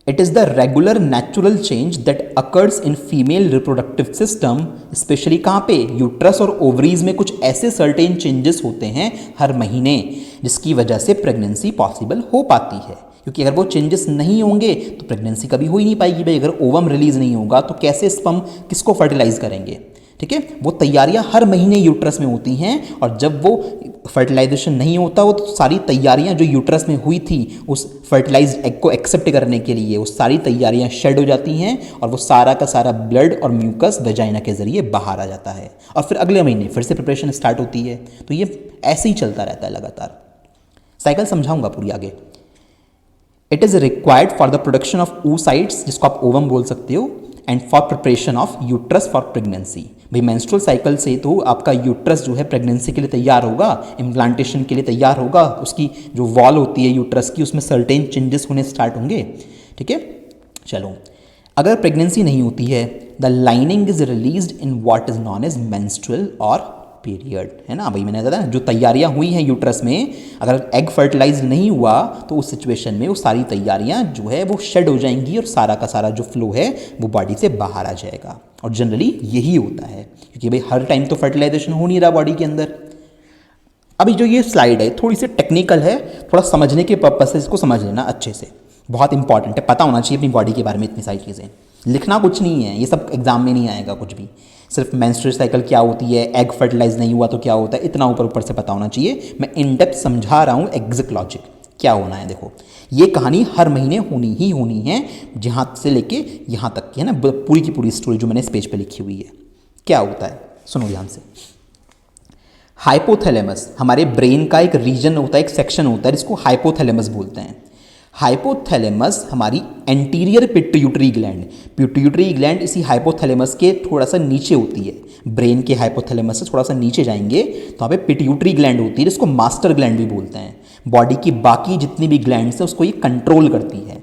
Speaker 1: it is the regular natural change that occurs in female reproductive system, specially कहाँ पे? यूट्रस और ओवरीज में कुछ ऐसे सर्टेन चेंजेस होते हैं हर महीने, जिसकी वजह से प्रेगनेंसी पॉसिबल हो पाती है। क्योंकि अगर वो चेंजेस नहीं होंगे तो प्रेगनेंसी कभी हो ही नहीं पाएगी। भाई अगर ओवम रिलीज नहीं होगा तो कैसे स्पर्म किसको फर्टिलाइज करेंगे? ठीक है, वो तैयारियां हर महीने यूट्रस में होती हैं, और जब वो फर्टिलाइजेशन नहीं होता, वो तो सारी तैयारियां जो यूट्रस में हुई थी उस फर्टिलाइज्ड एग को एक्सेप्ट करने के लिए, वो सारी तैयारियां शेड हो जाती हैं, और वो सारा का सारा ब्लड और म्यूकस वेजाइना के जरिए बाहर आ जाता है, और फिर अगले महीने फिर से प्रिपरेशन स्टार्ट होती है। तो ये ऐसे ही चलता रहता है लगातार। साइकिल समझाऊंगा पूरी आगे। It is required for the production of oocytes, जिसको आप ओवम बोल सकते हो, and for preparation of uterus for pregnancy. भाई मेंस्ट्रुअल साइकिल से तो आपका यूट्रस जो है प्रेगनेंसी के लिए तैयार होगा, इम्प्लांटेशन के लिए तैयार होगा, उसकी जो वॉल होती है यूट्रस की उसमें सर्टेन चेंजेस होने स्टार्ट होंगे। ठीक है, चलो। अगर प्रेगनेंसी नहीं होती है, the lining is released in what is known as menstrual और पीरियड, है ना। भाई मैंने बताया जो तैयारियां हुई हैं यूट्रस में, अगर एग फर्टिलाइज नहीं हुआ तो उस सिचुएशन में वो सारी तैयारियां जो है वो शेड हो जाएंगी, और सारा का सारा जो फ्लो है वो बॉडी से बाहर आ जाएगा। और जनरली यही होता है, क्योंकि भाई हर टाइम तो फर्टिलाइजेशन हो नहीं रहा बॉडी के अंदर। अभी जो ये स्लाइड है थोड़ी सी टेक्निकल है, थोड़ा समझने के पर्पज से इसको समझ लेना अच्छे से, बहुत इंपॉर्टेंट है, पता होना चाहिए अपनी बॉडी के बारे में इतनी सारी चीज़ें। लिखना कुछ नहीं है, ये सब एग्जाम में नहीं आएगा कुछ भी, सिर्फ मेंस्ट्रुअल साइकिल क्या होती है, एग फर्टिलाइज नहीं हुआ तो क्या होता है, इतना ऊपर ऊपर से पता होना चाहिए। मैं इन डेप्थ समझा रहा हूँ एग्जैक्ट लॉजिक क्या होना है। देखो, ये कहानी हर महीने होनी ही होनी है, जहाँ से लेके यहाँ तक की है ना, पूरी की पूरी स्टोरी जो मैंने इस पेज पे लिखी हुई है। क्या होता है सुनो ध्यान से। हाइपोथैलेमस हमारे ब्रेन का एक रीजन होता है, एक सेक्शन होता है जिसको हाइपोथैलेमस बोलते हैं। हाइपोथैलेमस हमारी anterior pituitary gland, pituitary gland इसी हाइपोथैलेमस के थोड़ा सा नीचे होती है। ब्रेन के हाइपोथैलेमस से थोड़ा सा नीचे जाएंगे तो वहाँ पे पिट्यूटरी ग्लैंड होती है, जिसको मास्टर ग्लैंड भी बोलते हैं। बॉडी की बाकी जितनी भी ग्लैंड्स हैं उसको ये कंट्रोल करती है।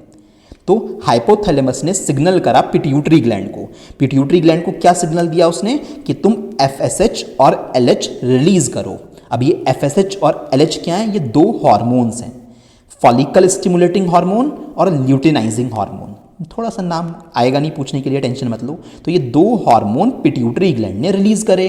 Speaker 1: तो हाइपोथैलेमस ने सिग्नल करा पिट्यूटरी ग्लैंड को। पिट्यूटरी ग्लैंड को क्या सिग्नल दिया उसने कि तुम FSH और LH रिलीज करो। अब ये FSH और LH क्या है? ये दो हार्मोन्स हैं, फॉलिकल स्टिमुलेटिंग हार्मोन और ल्यूटिनाइजिंग हार्मोन। थोड़ा सा नाम आएगा नहीं पूछने के लिए, टेंशन मत लो। तो ये दो हार्मोन पिट्यूटरी ग्लैंड ने रिलीज करे।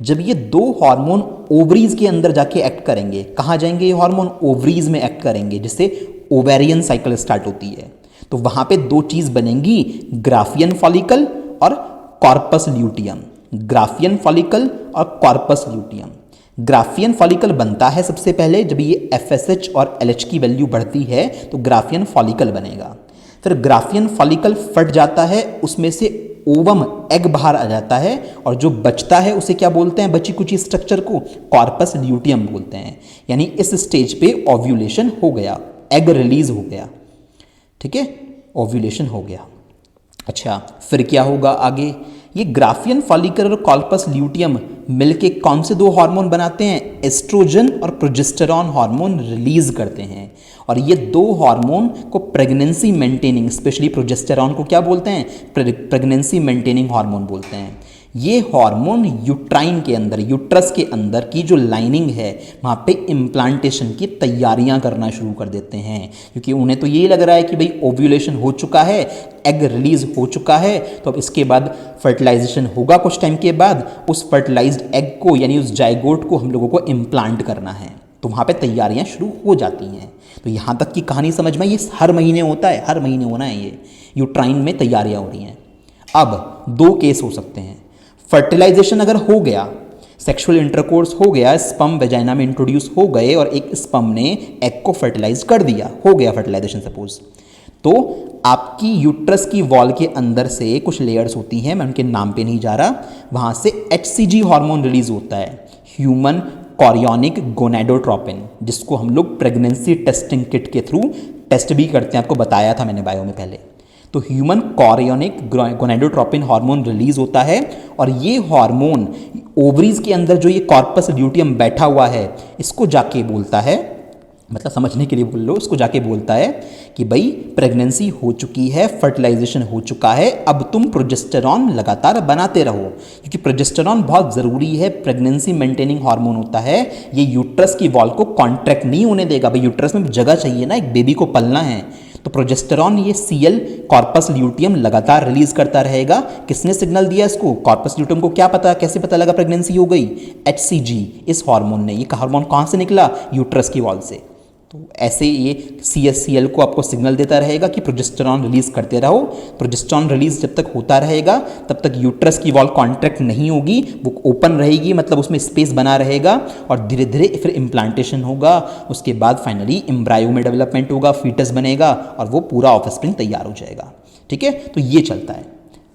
Speaker 1: जब ये दो हार्मोन ओवरीज के अंदर जाके एक्ट करेंगे, कहाँ जाएंगे ये हार्मोन? ओवरीज में एक्ट करेंगे, जिससे ओवेरियन साइकिल स्टार्ट होती है। तो वहाँ पे दो चीज़ बनेंगी, ग्राफियन फॉलिकल और कॉर्पस ल्यूटियम। ग्राफियन फॉलिकल और कॉर्पस ल्यूटियम। ग्राफियन फॉलिकल बनता है सबसे पहले जब ये FSH और LH की वैल्यू बढ़ती है तो ग्राफियन फॉलिकल बनेगा। फिर ग्राफियन फॉलिकल फट जाता है, उसमें से ओवम एग बाहर आ जाता है, और जो बचता है उसे क्या बोलते हैं? बची कुची स्ट्रक्चर को कॉर्पस ल्यूटियम बोलते हैं। यानी इस स्टेज पे ओव्यूलेशन हो गया, एग रिलीज हो गया। ठीक है, ओव्यूलेशन हो गया। अच्छा, फिर क्या होगा आगे? ये ग्राफियन फॉलिकल और कॉर्पस ल्यूटियम मिलके कौन से दो हार्मोन बनाते हैं? एस्ट्रोजन और प्रोजेस्टेरॉन हार्मोन रिलीज करते हैं। और ये दो हार्मोन को प्रेगनेंसी मेंटेनिंग, स्पेशली प्रोजेस्टेरॉन को क्या बोलते हैं? प्रेगनेंसी मेंटेनिंग हार्मोन बोलते हैं। ये हार्मोन यूट्राइन के अंदर, यूट्रस के अंदर की जो लाइनिंग है वहाँ पे इम्प्लांटेशन की तैयारियां करना शुरू कर देते हैं, क्योंकि उन्हें तो यही लग रहा है कि भाई ओव्यूलेशन हो चुका है, एग रिलीज हो चुका है, तो अब इसके बाद फर्टिलाइजेशन होगा कुछ टाइम के बाद। उस फर्टिलाइज्ड एग को यानी उस जाइगोट को हम लोगों को इम्प्लांट करना है, तो वहाँ पे तैयारियां शुरू हो जाती हैं। तो यहाँ तक की कहानी समझ में, ये हर महीने होता है, हर महीने होना है। ये यूट्राइन में तैयारियां हो रही हैं। अब दो केस हो सकते हैं। फर्टिलाइजेशन अगर हो गया, सेक्सुअल इंटरकोर्स हो गया, स्पर्म वेजाइना में इंट्रोड्यूस हो गए और एक स्पर्म ने एग को फर्टिलाइज कर दिया, हो गया फर्टिलाइजेशन सपोज, तो आपकी यूट्रस की वॉल के अंदर से कुछ लेयर्स होती हैं, मैं उनके नाम पे नहीं जा रहा, वहाँ से HCG हार्मोन रिलीज होता है, ह्यूमन कॉरियोनिक गोनेडोट्रोपिन, जिसको हम लोग प्रेगनेंसी टेस्टिंग किट के थ्रू टेस्ट भी करते हैं, आपको बताया था मैंने बायो में पहले। तो human chorionic gonadotropin hormone release होता है और ये हार्मोन ओवरीज के अंदर जो ये कॉर्पस ल्यूटियम बैठा हुआ है इसको जाके बोलता है, मतलब समझने के लिए बोल लो, इसको जाके बोलता है कि भाई प्रेगनेंसी हो चुकी है, फर्टिलाइजेशन हो चुका है, अब तुम प्रोजेस्टेरॉन लगातार बनाते रहो, क्योंकि प्रोजेस्टेरॉन बहुत ज़रूरी है, प्रेगनेंसी मेंटेनिंग हार्मोन होता है। ये यूट्रस की वॉल को कॉन्ट्रैक्ट नहीं होने देगा, भाई यूट्रस में जगह चाहिए ना, एक बेबी को पलना है, तो प्रोजेस्टेरॉन ये सीएल कॉर्पस ल्यूटियम लगातार रिलीज करता रहेगा। किसने सिग्नल दिया इसको? कॉर्पस ल्यूटियम को क्या पता, कैसे पता लगा प्रेगनेंसी हो गई? HCG इस हार्मोन ने, ये हार्मोन कहाँ से निकला? यूट्रस की वॉल से। तो ऐसे ये CSCL को आपको सिग्नल देता रहेगा कि प्रोजेस्टेरॉन रिलीज करते रहो। प्रोजेस्टेरॉन रिलीज जब तक होता रहेगा तब तक यूट्रस की वॉल कॉन्ट्रैक्ट नहीं होगी, वो ओपन रहेगी, मतलब उसमें स्पेस बना रहेगा और धीरे धीरे फिर इम्प्लांटेशन होगा, उसके बाद फाइनली एम्ब्रायो में डेवलपमेंट होगा, फीटस बनेगा और वो पूरा ऑफस्प्रिंग तैयार हो जाएगा। ठीक है, तो ये चलता है।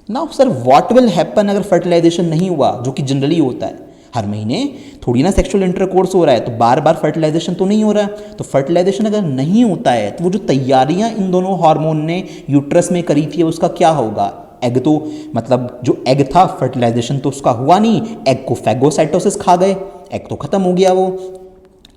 Speaker 1: Now sir what will happen अगर फर्टिलाइजेशन नहीं हुआ, जो कि जनरली होता है, हर महीने थोड़ी ना सेक्सुअल इंटरकोर्स हो रहा है, तो बार बार फर्टिलाइजेशन तो नहीं हो रहा है। तो फर्टिलाइजेशन अगर नहीं होता है तो वो जो तैयारियां इन दोनों हार्मोन ने यूट्रस में करी थी उसका क्या होगा? एग तो मतलब जो एग था फर्टिलाइजेशन तो उसका हुआ नहीं, एग को फैगोसाइटोसिस खा गए, एग तो खत्म हो गया वो।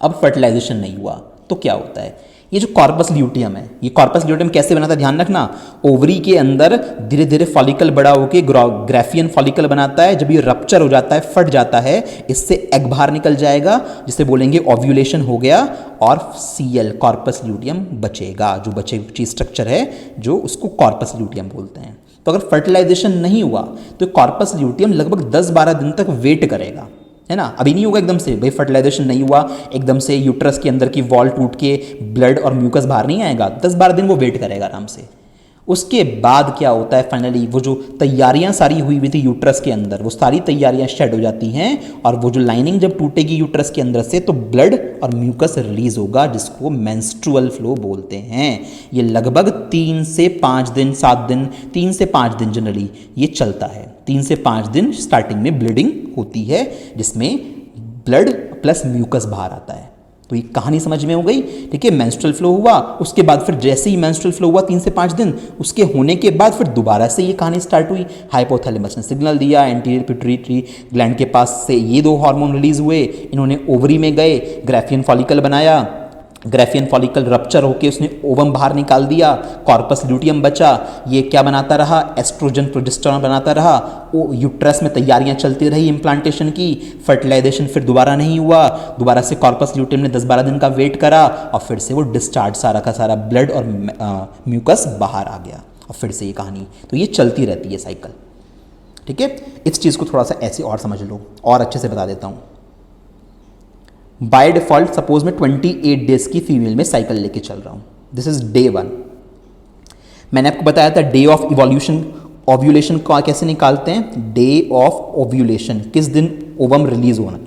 Speaker 1: अब फर्टिलाइजेशन नहीं हुआ तो क्या होता है? ये जो कॉर्पस ल्यूटियम है, ये कॉर्पस ल्यूटियम कैसे बनाता है ध्यान रखना, ओवरी के अंदर धीरे धीरे फॉलिकल बड़ा होकर ग्राफियन फॉलिकल बनाता है। जब ये रप्चर हो जाता है, फट जाता है, इससे एग बाहर निकल जाएगा, जिसे बोलेंगे ओव्यूलेशन हो गया, और CL कॉर्पस ल्यूटियम बचेगा, जो बची स्ट्रक्चर है जो उसको कॉर्पस ल्यूटियम बोलते हैं। तो अगर फर्टिलाइजेशन नहीं हुआ तो कॉर्पस ल्यूटियम लगभग 10-12 दिन तक वेट करेगा, है ना। अभी नहीं होगा एकदम से, भाई फर्टिलाइजेशन नहीं हुआ एकदम से यूट्रस के अंदर की वॉल टूट के ब्लड और म्यूकस बाहर नहीं आएगा, 10-12 दिन वो वेट करेगा आराम से। उसके बाद क्या होता है, फाइनली वो जो तैयारियां सारी हुई हुई थी यूट्रस के अंदर, वो सारी तैयारियां शेड हो जाती हैं और वो जो लाइनिंग जब टूटेगी यूट्रस के अंदर से तो ब्लड और म्यूकस रिलीज होगा, जिसको मेंस्ट्रुअल फ्लो बोलते हैं। ये लगभग 3 से 5 दिन, 7 दिन, 3 से 5 दिन जनरली ये चलता है। 3 से 5 दिन स्टार्टिंग में ब्लीडिंग होती है, जिसमें ब्लड प्लस म्यूकस बाहर आता है। तो ये कहानी समझ में हो गई। ठीक है, मेंस्ट्रुअल फ्लो हुआ, उसके बाद फिर जैसे ही मेंस्ट्रुअल फ्लो हुआ 3 से 5 दिन, उसके होने के बाद फिर दोबारा से ये कहानी स्टार्ट हुई। हाइपोथैलेमस ने सिग्नल दिया, एंटीरियर पिट्यूटरी ग्लैंड के पास से ये 2 हार्मोन रिलीज हुए, इन्होंने ओवरी में गए, ग्राफियन फॉलिकल बनाया, ग्राफियन फॉलिकल रप्चर होकर उसने ओवम बाहर निकाल दिया, कॉर्पस ल्यूटियम बचा, ये क्या बनाता रहा? एस्ट्रोजन प्रोजेस्टेरॉन बनाता रहा। वो यूट्रस में तैयारियां चलती रही इम्प्लांटेशन की, फर्टिलाइजेशन फिर दोबारा नहीं हुआ, दोबारा से कॉर्पस ल्यूटियम ने 10-12 दिन का वेट करा और फिर से वो डिस्चार्ज सारा का सारा ब्लड और म्यूकस बाहर आ गया और फिर से ये कहानी, तो ये चलती रहती है साइकिल। ठीक है, इस चीज़ को थोड़ा सा ऐसे और समझ लो, और अच्छे से बता देता हूँ। बाय डिफॉल्ट सपोज मैं 28 डेज की फीमेल में साइकिल लेके चल रहा हूँ, दिस इज डे 1। मैंने आपको बताया था डे ऑफ इवोल्यूशन, ओव्यूलेशन को कैसे निकालते हैं? डे ऑफ ओव्यूलेशन, किस दिन ओवम रिलीज होना।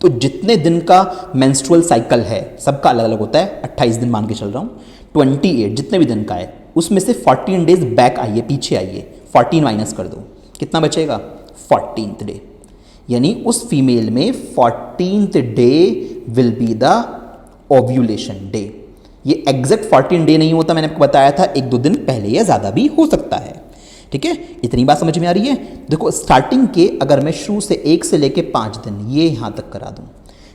Speaker 1: तो जितने दिन का मेंस्ट्रुअल साइकिल है सबका अलग अलग होता है, 28 दिन मान के चल रहा हूँ, 28 जितने भी दिन का है उसमें से 14 डेज बैक आइए, पीछे आइए, 14 माइनस कर दो, कितना बचेगा? 14th day. यानी उस फीमेल में 14th day will be the ovulation day. ये एग्जैक्ट 14 डे नहीं होता, मैंने आपको बताया था, 1-2 दिन पहले या ज़्यादा भी हो सकता है। ठीक है, इतनी बात समझ में आ रही है। देखो स्टार्टिंग के अगर मैं शुरू से 1 से लेके 5 दिन ये यहाँ तक करा दूँ,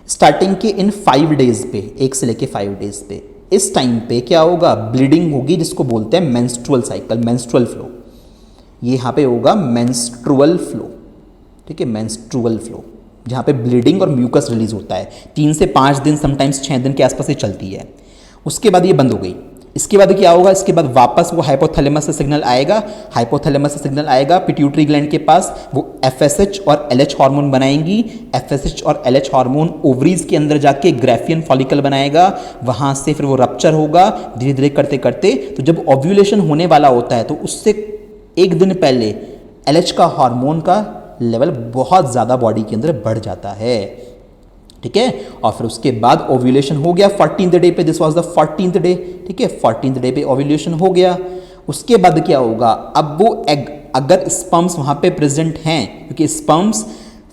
Speaker 1: स्टार्टिंग के इन 5 डेज पे, 1 से लेके 5 डेज पे, इस टाइम पे क्या होगा? ब्लीडिंग होगी, जिसको बोलते हैं मेंस्ट्रुअल साइकिल, मेंस्ट्रुअल फ्लो। ये यहाँ पे होगा मेंस्ट्रुअल फ्लो। ठीक है, मेंस्ट्रुअल फ्लो, जहाँ पे ब्लीडिंग और म्यूकस रिलीज होता है, 3 से 5 दिन, समटाइम्स 6 दिन के आसपास ये चलती है। उसके बाद ये बंद हो गई। इसके बाद क्या होगा? इसके बाद वापस वो हाइपोथैलेमस से सिग्नल आएगा, हाइपोथैलेमस से सिग्नल आएगा पिट्यूटरी ग्लैंड के पास, वो FSH और LH हार्मोन बनाएंगी। FSH और LH हार्मोन ओवरीज के अंदर जाके ग्राफियन फॉलिकल बनाएगा, वहाँ से फिर वो रप्चर होगा धीरे धीरे करते करते। तो जब ओव्यूलेशन होने वाला होता है तो उससे 1 दिन पहले LH का हार्मोन का लेवल बहुत ज़्यादा बॉडी के अंदर बढ़ जाता है। ठीक है, और फिर उसके बाद ओव्यूलेशन हो गया 14th डे पे, this was the 14th day. ठीक है, 14th डे पे ओव्यूलेशन हो गया। उसके बाद क्या होगा? अब वो एग, अगर स्पर्म्स वहाँ पे प्रेजेंट हैं, क्योंकि स्पर्म्स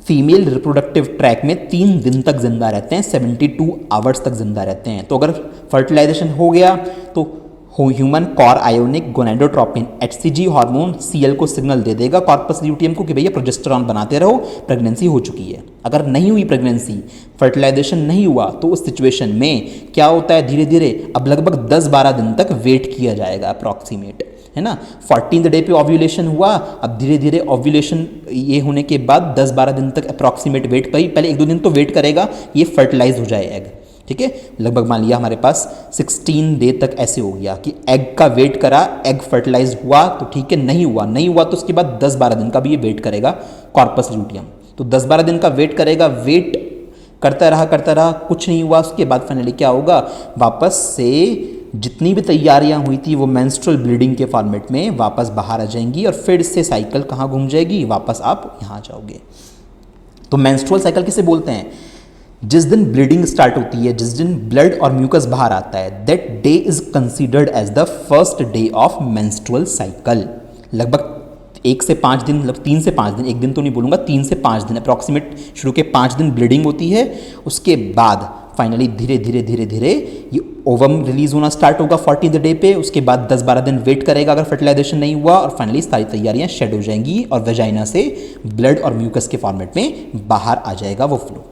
Speaker 1: फीमेल रिप्रोडक्टिव ट्रैक में 3 दिन तक जिंदा रहते हैं, 72 आवर्स तक जिंदा रहते हैं। तो अगर फर्टिलाइजेशन हो गया तो human chorionic gonadotropin HCG hormone Cl को सिग्नल दे देगा कॉर्पस ल्यूटियम को कि भैया प्रोजेस्टेरॉन बनाते रहो, प्रेगनेंसी हो चुकी है। अगर नहीं हुई प्रेगनेंसी, फर्टिलाइजेशन नहीं हुआ, तो उस सिचुएशन में क्या होता है, धीरे धीरे अब लगभग 10-12 दिन तक वेट किया जाएगा अप्रॉक्सीमेट, है ना। 14th डे पे ओव्यूलेशन हुआ, अब धीरे धीरे ओव्यूलेशन ये होने के बाद 10-12 दिन तक अप्रॉक्सीमेट वेट करी, पहले 1-2 दिन तो वेट करेगा, ये फर्टिलाइज हो जाए एग, ठीक है। लगभग मान लिया हमारे पास 16 डे तक ऐसे हो गया कि एग का वेट करा, एग फर्टिलाइज हुआ तो ठीक है, नहीं हुआ तो उसके बाद 10-12 दिन का भी ये वेट करेगा कॉर्पस ल्यूटियम। तो 10-12 दिन का वेट करेगा, वेट करता रहा, कुछ नहीं हुआ, उसके बाद फाइनली क्या होगा, वापस से जितनी भी तैयारियां हुई थी वो मेंस्ट्रुअल ब्लीडिंग के फॉर्मेट में वापस बाहर आ जाएंगी और फिर से साइकिल कहाँ घूम जाएगी, वापस आप यहाँ जाओगे। तो मेंस्ट्रुअल साइकिल किसे बोलते हैं, जिस दिन ब्लीडिंग स्टार्ट होती है, जिस दिन ब्लड और म्यूकस बाहर आता है, that day is considered as the first day of menstrual cycle. लगभग 1 से 5 दिन, मतलब 3 से 5 दिन, एक दिन तो नहीं बोलूँगा, 3 से 5 दिन अप्रॉक्सीमेट शुरू के 5 दिन ब्लीडिंग होती है। उसके बाद फाइनली धीरे धीरे ये ओवम रिलीज होना स्टार्ट होगा 14th डे पे। उसके बाद 10-12 दिन वेट करेगा अगर फर्टिलाइजेशन नहीं हुआ, और फाइनली सारी तैयारियां शेड हो जाएंगी और वेजाइना से ब्लड और म्यूकस के फॉर्मेट में बाहर आ जाएगा वो फ्लो,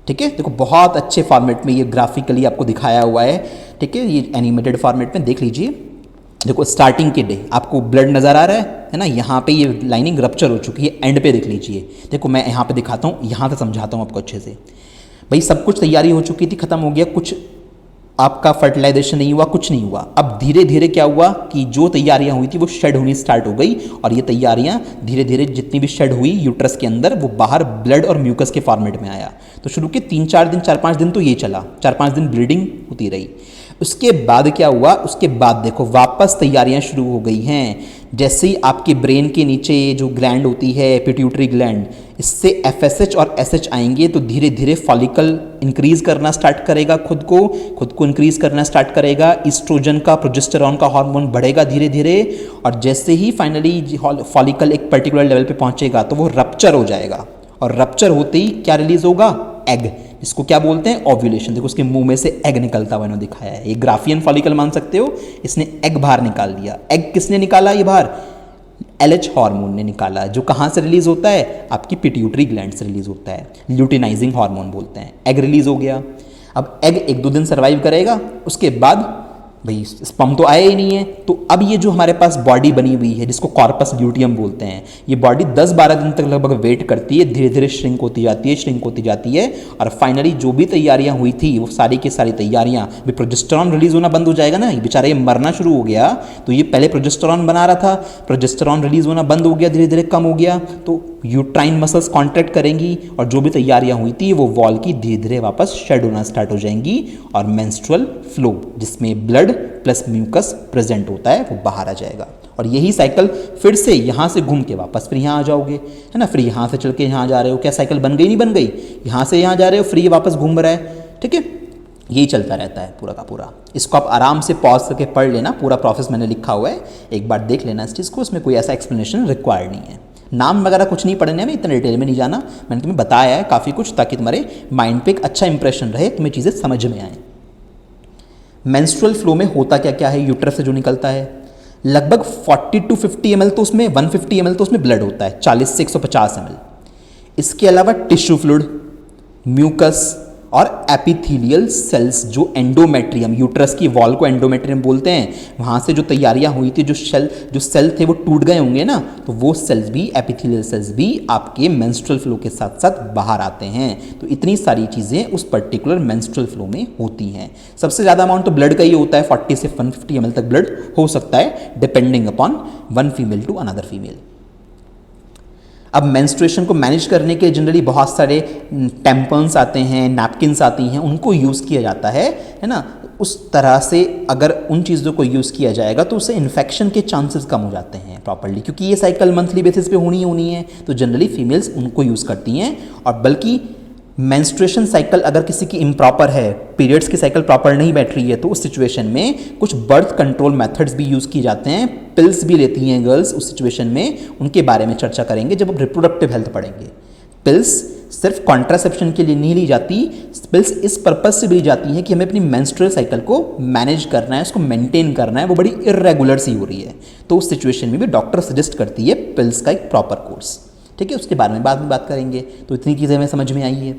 Speaker 1: ठीक है। देखो बहुत अच्छे फॉर्मेट में ये ग्राफिकली आपको दिखाया हुआ है, ठीक है, ये एनिमेटेड फॉर्मेट में देख लीजिए। देखो स्टार्टिंग के डे आपको ब्लड नज़र आ रहा है ना, यहाँ पे ये लाइनिंग रप्चर हो चुकी है, एंड पे देख लीजिए। देखो मैं यहाँ पे दिखाता हूँ, यहाँ से समझाता हूँ आपको अच्छे से। भाई सब कुछ तैयारी हो चुकी थी, खत्म हो गया, कुछ आपका फर्टिलाइजेशन नहीं हुआ, कुछ नहीं हुआ। अब धीरे धीरे क्या हुआ कि जो तैयारियां हुई थी वो शेड होनी स्टार्ट हो गई, और ये तैयारियां धीरे धीरे जितनी भी शेड हुई यूट्रस के अंदर, वो बाहर ब्लड और म्यूकस के फॉर्मेट में आया। तो शुरू के 3-4 दिन, 4-5 दिन तो ये चला, 4-5 दिन ब्लीडिंग होती रही। उसके बाद क्या हुआ, उसके बाद देखो वापस तैयारियां शुरू हो गई हैं। जैसे ही आपके ब्रेन के नीचे ये जो ग्लैंड होती है पिट्यूटरी ग्लैंड, इससे FSH और SH आएंगे, तो धीरे धीरे फॉलिकल इंक्रीज करना स्टार्ट करेगा, खुद को इंक्रीज करना स्टार्ट करेगा। ईस्ट्रोजन का, प्रोजेस्टेरॉन का हार्मोन बढ़ेगा धीरे धीरे, और जैसे ही फाइनली फॉलिकल एक पर्टिकुलर लेवल पे पहुंचेगा तो वो रप्चर हो जाएगा, और रप्चर होते ही क्या रिलीज होगा, एग, इसको क्या बोलते हैं, ओव्यूलेशन। देखो उसके मुंह में से एग निकलता हुआ इन्होंने दिखाया है, ये ग्राफियन फॉलिकल मान सकते हो, इसने एग बाहर निकाल दिया। एग किसने निकाला ये बाहर, LH हार्मोन ने निकाला, जो कहाँ से रिलीज होता है, आपकी पिट्यूटरी ग्लैंड से रिलीज होता है, ल्यूटिनाइजिंग हार्मोन बोलते हैं। एग रिलीज हो गया, अब एग 1-2 दिन सर्वाइव करेगा, उसके बाद भाई स्पर्म तो आया ही नहीं है। तो अब ये जो हमारे पास बॉडी बनी हुई है जिसको कॉर्पस ल्यूटियम बोलते हैं, ये बॉडी 10-12 दिन तक लगभग वेट करती है, धीरे धीरे श्रिंक होती जाती है, और फाइनली जो भी तैयारियां हुई थी वो सारी की सारी तैयारियां, भी प्रोजेस्टेरॉन रिलीज होना बंद हो जाएगा ना, ये बेचारा ये मरना शुरू हो गया। तो ये पहले प्रोजेस्टेरॉन बना रहा था, प्रोजेस्टेरॉन रिलीज होना बंद हो गया, धीरे धीरे कम हो गया, तो यूट्राइन मसल्स कॉन्ट्रैक्ट करेंगी, और जो भी तैयारियां हुई थी वो वॉल की धीरे धीरे वापस शेड होना स्टार्ट हो जाएंगी, और मेंस्ट्रुअल फ्लो जिसमें ब्लड प्लस म्यूकस प्रेजेंट होता है वो बाहर आ जाएगा। और यही साइकिल फिर से यहाँ से घूम के वापस फिर यहाँ आ जाओगे, है ना, फिर यहाँ से चल के यहाँ जा रहे हो, क्या साइकिल बन गई, नहीं बन गई, यहाँ से यहाँ जा रहे हो, फिर ये वापस घूम रहा है, ठीक है। यही चलता रहता है पूरा का पूरा। इसको आप आराम से पॉज करके पढ़ लेना, पूरा प्रोसेस मैंने लिखा हुआ है, एक बार देख लेना इस चीज़ को, उसमें कोई ऐसा एक्सप्लेनेशन रिक्वायर्ड नहीं है। नाम वगैरह कुछ नहीं पढ़ने में, इतना डिटेल में नहीं जाना, मैंने तुम्हें बताया है काफ़ी कुछ, ताकि तुम्हारे माइंड पे एक अच्छा इंप्रेशन रहे, तुम्हें चीज़ें समझ में आए। मेंस्ट्रुअल फ्लो में होता क्या क्या है, यूट्रस से जो निकलता है लगभग 40 to 50 ml तो उसमें 150 ml तो उसमें ब्लड होता है, 40 से 150 ml। इसके अलावा टिश्यू फ्लूइड, म्यूकस और एपिथेलियल सेल्स, जो एंडोमेट्रियम, यूट्रस की वॉल को एंडोमेट्रियम बोलते हैं, वहाँ से जो तैयारियाँ हुई थी, जो सेल थे वो टूट गए होंगे ना, तो वो सेल्स भी, एपिथेलियल सेल्स भी आपके मेंस्ट्रुअल फ्लो के साथ साथ बाहर आते हैं। तो इतनी सारी चीज़ें उस पर्टिकुलर मेंस्ट्रुअल फ्लो में होती हैं। सबसे ज़्यादा अमाउंट तो ब्लड का ही होता है, 40 से 150 ml तक ब्लड हो सकता है, depending upon one female to another female. अब मेंस्ट्रुएशन को मैनेज करने के जनरली बहुत सारे टैम्पन्स आते हैं, नैपकिन्स आती हैं, उनको यूज़ किया जाता है ना। उस तरह से अगर उन चीज़ों को यूज़ किया जाएगा तो उससे इन्फेक्शन के चांसेस कम हो जाते हैं प्रॉपर्ली, क्योंकि ये साइकिल मंथली बेसिस पे होनी है, तो जनरली फीमेल्स उनको यूज़ करती हैं। और बल्कि मेंस्ट्रुएशन साइकिल अगर किसी की इम्प्रॉपर है, पीरियड्स की साइकिल प्रॉपर नहीं बैठ रही है, तो उस सिचुएशन में कुछ बर्थ कंट्रोल मेथड्स भी यूज़ किए जाते हैं, पिल्स भी लेती हैं गर्ल्स उस सिचुएशन में, उनके बारे में चर्चा करेंगे जब हम रिप्रोडक्टिव हेल्थ पढ़ेंगे। पिल्स सिर्फ कॉन्ट्रासेप्शन के लिए नहीं ली जाती, पिल्स इस पर्पज से भी ली जाती हैं कि हमें अपनी मेंस्ट्रुअल साइकिल को मैनेज करना है, उसको मेंटेन करना है, वो बड़ी इरेगुलर सी हो रही है, तो उस सिचुएशन में भी डॉक्टर सजेस्ट करती है पिल्स का एक प्रॉपर कोर्स। ठीक है, उसके बारे में बाद में बात करेंगे। तो इतनी चीज़ें हमें समझ में आई है।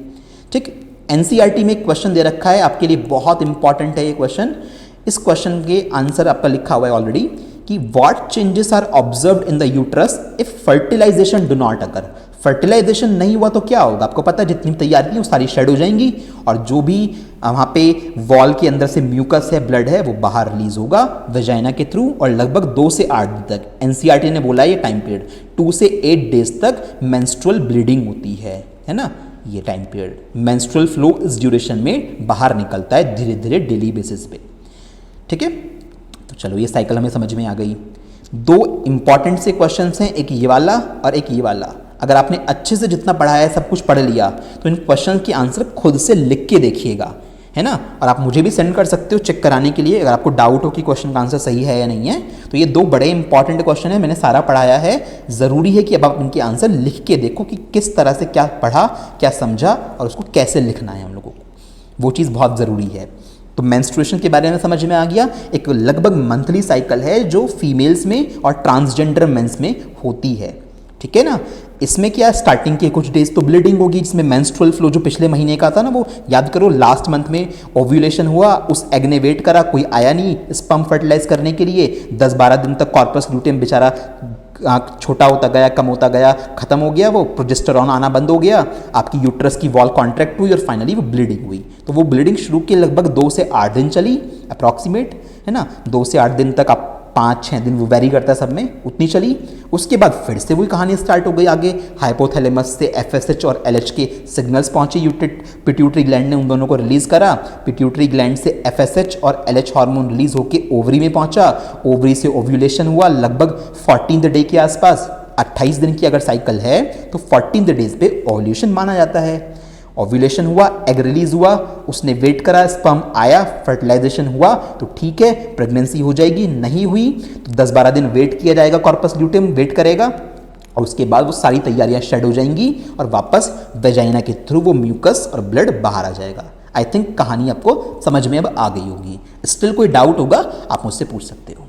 Speaker 1: ठीक, एनसीईआरटी में एक क्वेश्चन दे रखा है आपके लिए, बहुत इंपॉर्टेंट है ये क्वेश्चन। इस क्वेश्चन के आंसर आपका लिखा हुआ है ऑलरेडी कि what changes are observed in the uterus if fertilization do not occur. Fertilization नहीं हुआ तो क्या होगा, आपको पता है जितनी तैयारी है वो सारी शेड हो जाएंगी, और जो भी वहाँ पे वॉल के अंदर से म्यूकस है, ब्लड है, वो बाहर रिलीज होगा वेजाइना के थ्रू, और लगभग 2 से 8 दिन तक, एनसीईआरटी ने बोला ये टाइम पीरियड 2 से 8 डेज तक मेंस्ट्रुअल ब्लीडिंग होती है ना। ये टाइम पीरियड मेंस्ट्रुअल फ्लो इस ड्यूरेशन में बाहर निकलता है धीरे धीरे डेली बेसिस पे। ठीक है, तो चलो ये साइकिल हमें समझ में आ गई। 2 इंपॉर्टेंट से क्वेश्चंस हैं, एक ये वाला और एक ये वाला। अगर आपने अच्छे से जितना पढ़ा है, सब कुछ पढ़ लिया, तो इन क्वेश्चन के आंसर खुद से लिख के देखिएगा, है ना। और आप मुझे भी सेंड कर सकते हो चेक कराने के लिए, अगर आपको डाउट हो कि क्वेश्चन का आंसर सही है या नहीं है। तो ये 2 बड़े इंपॉर्टेंट क्वेश्चन है, मैंने सारा पढ़ाया है। ज़रूरी है कि अब आप इनके आंसर लिख के देखो कि किस तरह से क्या पढ़ा, क्या समझा, और उसको कैसे लिखना है हम लोगों को, वो चीज़ बहुत ज़रूरी है। तो मेंस्ट्रुएशन के बारे में समझ में आ गया। एक लगभग मंथली साइकिल है जो फीमेल्स में और ट्रांसजेंडर मेंस में होती है। ठीक है ना। इसमें क्या, स्टार्टिंग के कुछ डेज तो ब्लीडिंग होगी, जिसमें मेंस्ट्रुअल फ्लो जो पिछले महीने का था ना, वो याद करो लास्ट मंथ में ओव्यूलेशन हुआ, उस एग ने वेट करा, कोई आया नहीं स्पर्म फर्टिलाइज करने के लिए, 10-12 दिन तक कॉर्पस ल्यूटेम बेचारा छोटा होता गया, कम होता गया, खत्म हो गया, वो प्रोजेस्टेरॉन आना बंद हो गया, आपकी यूट्रस की वॉल कॉन्ट्रैक्ट हुई और फाइनली वो ब्लीडिंग हुई। तो वो ब्लीडिंग शुरू के लगभग 2 से 8 दिन चली अप्रॉक्सीमेट, है ना। 2 से 8 दिन तक, आप 5-6 दिन, वो वेरी करता है सब में, उतनी चली। उसके बाद फिर से वही कहानी स्टार्ट हो गई आगे, हाइपोथैलेमस से एफएसएच और एलएच के सिग्नल्स पहुंचे, पिट्यूटरी ग्लैंड ने उन दोनों को रिलीज करा, पिट्यूटरी ग्लैंड से एफएसएच और एलएच हार्मोन रिलीज होकर ओवरी में पहुंचा, ओवरी से ओव्यूलेशन हुआ लगभग 14th डे के आसपास। 28 दिन की अगर साइकिल है तो 14th डेज पे ओव्यूलेशन माना जाता है। ओव्यूलेशन हुआ, एग रिलीज हुआ, उसने वेट करा, स्पर्म आया, फर्टिलाइजेशन हुआ तो ठीक है, प्रेगनेंसी हो जाएगी। नहीं हुई तो 10-12 दिन वेट किया जाएगा, कॉर्पस ल्यूटेम वेट करेगा, और उसके बाद वो सारी तैयारियां शेड हो जाएंगी और वापस वेजाइना के थ्रू वो म्यूकस और ब्लड बाहर आ जाएगा। आई थिंक कहानी आपको समझ में अब आ गई होगी। स्टिल कोई डाउट होगा आप मुझसे पूछ सकते हो।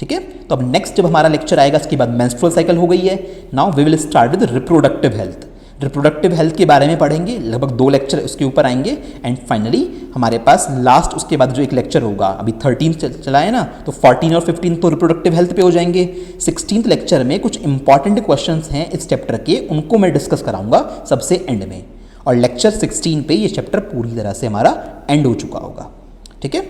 Speaker 1: ठीक है, तो अब नेक्स्ट जब हमारा लेक्चर आएगा, इसके बाद मेंस्ट्रुअल साइकिल हो गई है, now we will start with reproductive health. Reproductive health के बारे में पढ़ेंगे, लगभग 2 लेक्चर उसके ऊपर आएंगे, एंड फाइनली हमारे पास लास्ट उसके बाद जो एक लेक्चर होगा, अभी 13 चला है ना, तो 14 और 15 तो रिप्रोडक्टिव हेल्थ पे हो जाएंगे। 16th लेक्चर में कुछ इंपॉर्टेंट क्वेश्चंस हैं इस चैप्टर के, उनको मैं डिस्कस कराऊंगा सबसे एंड में, और लेक्चर 16 पे ये चैप्टर पूरी तरह से हमारा एंड हो चुका होगा। ठीक है,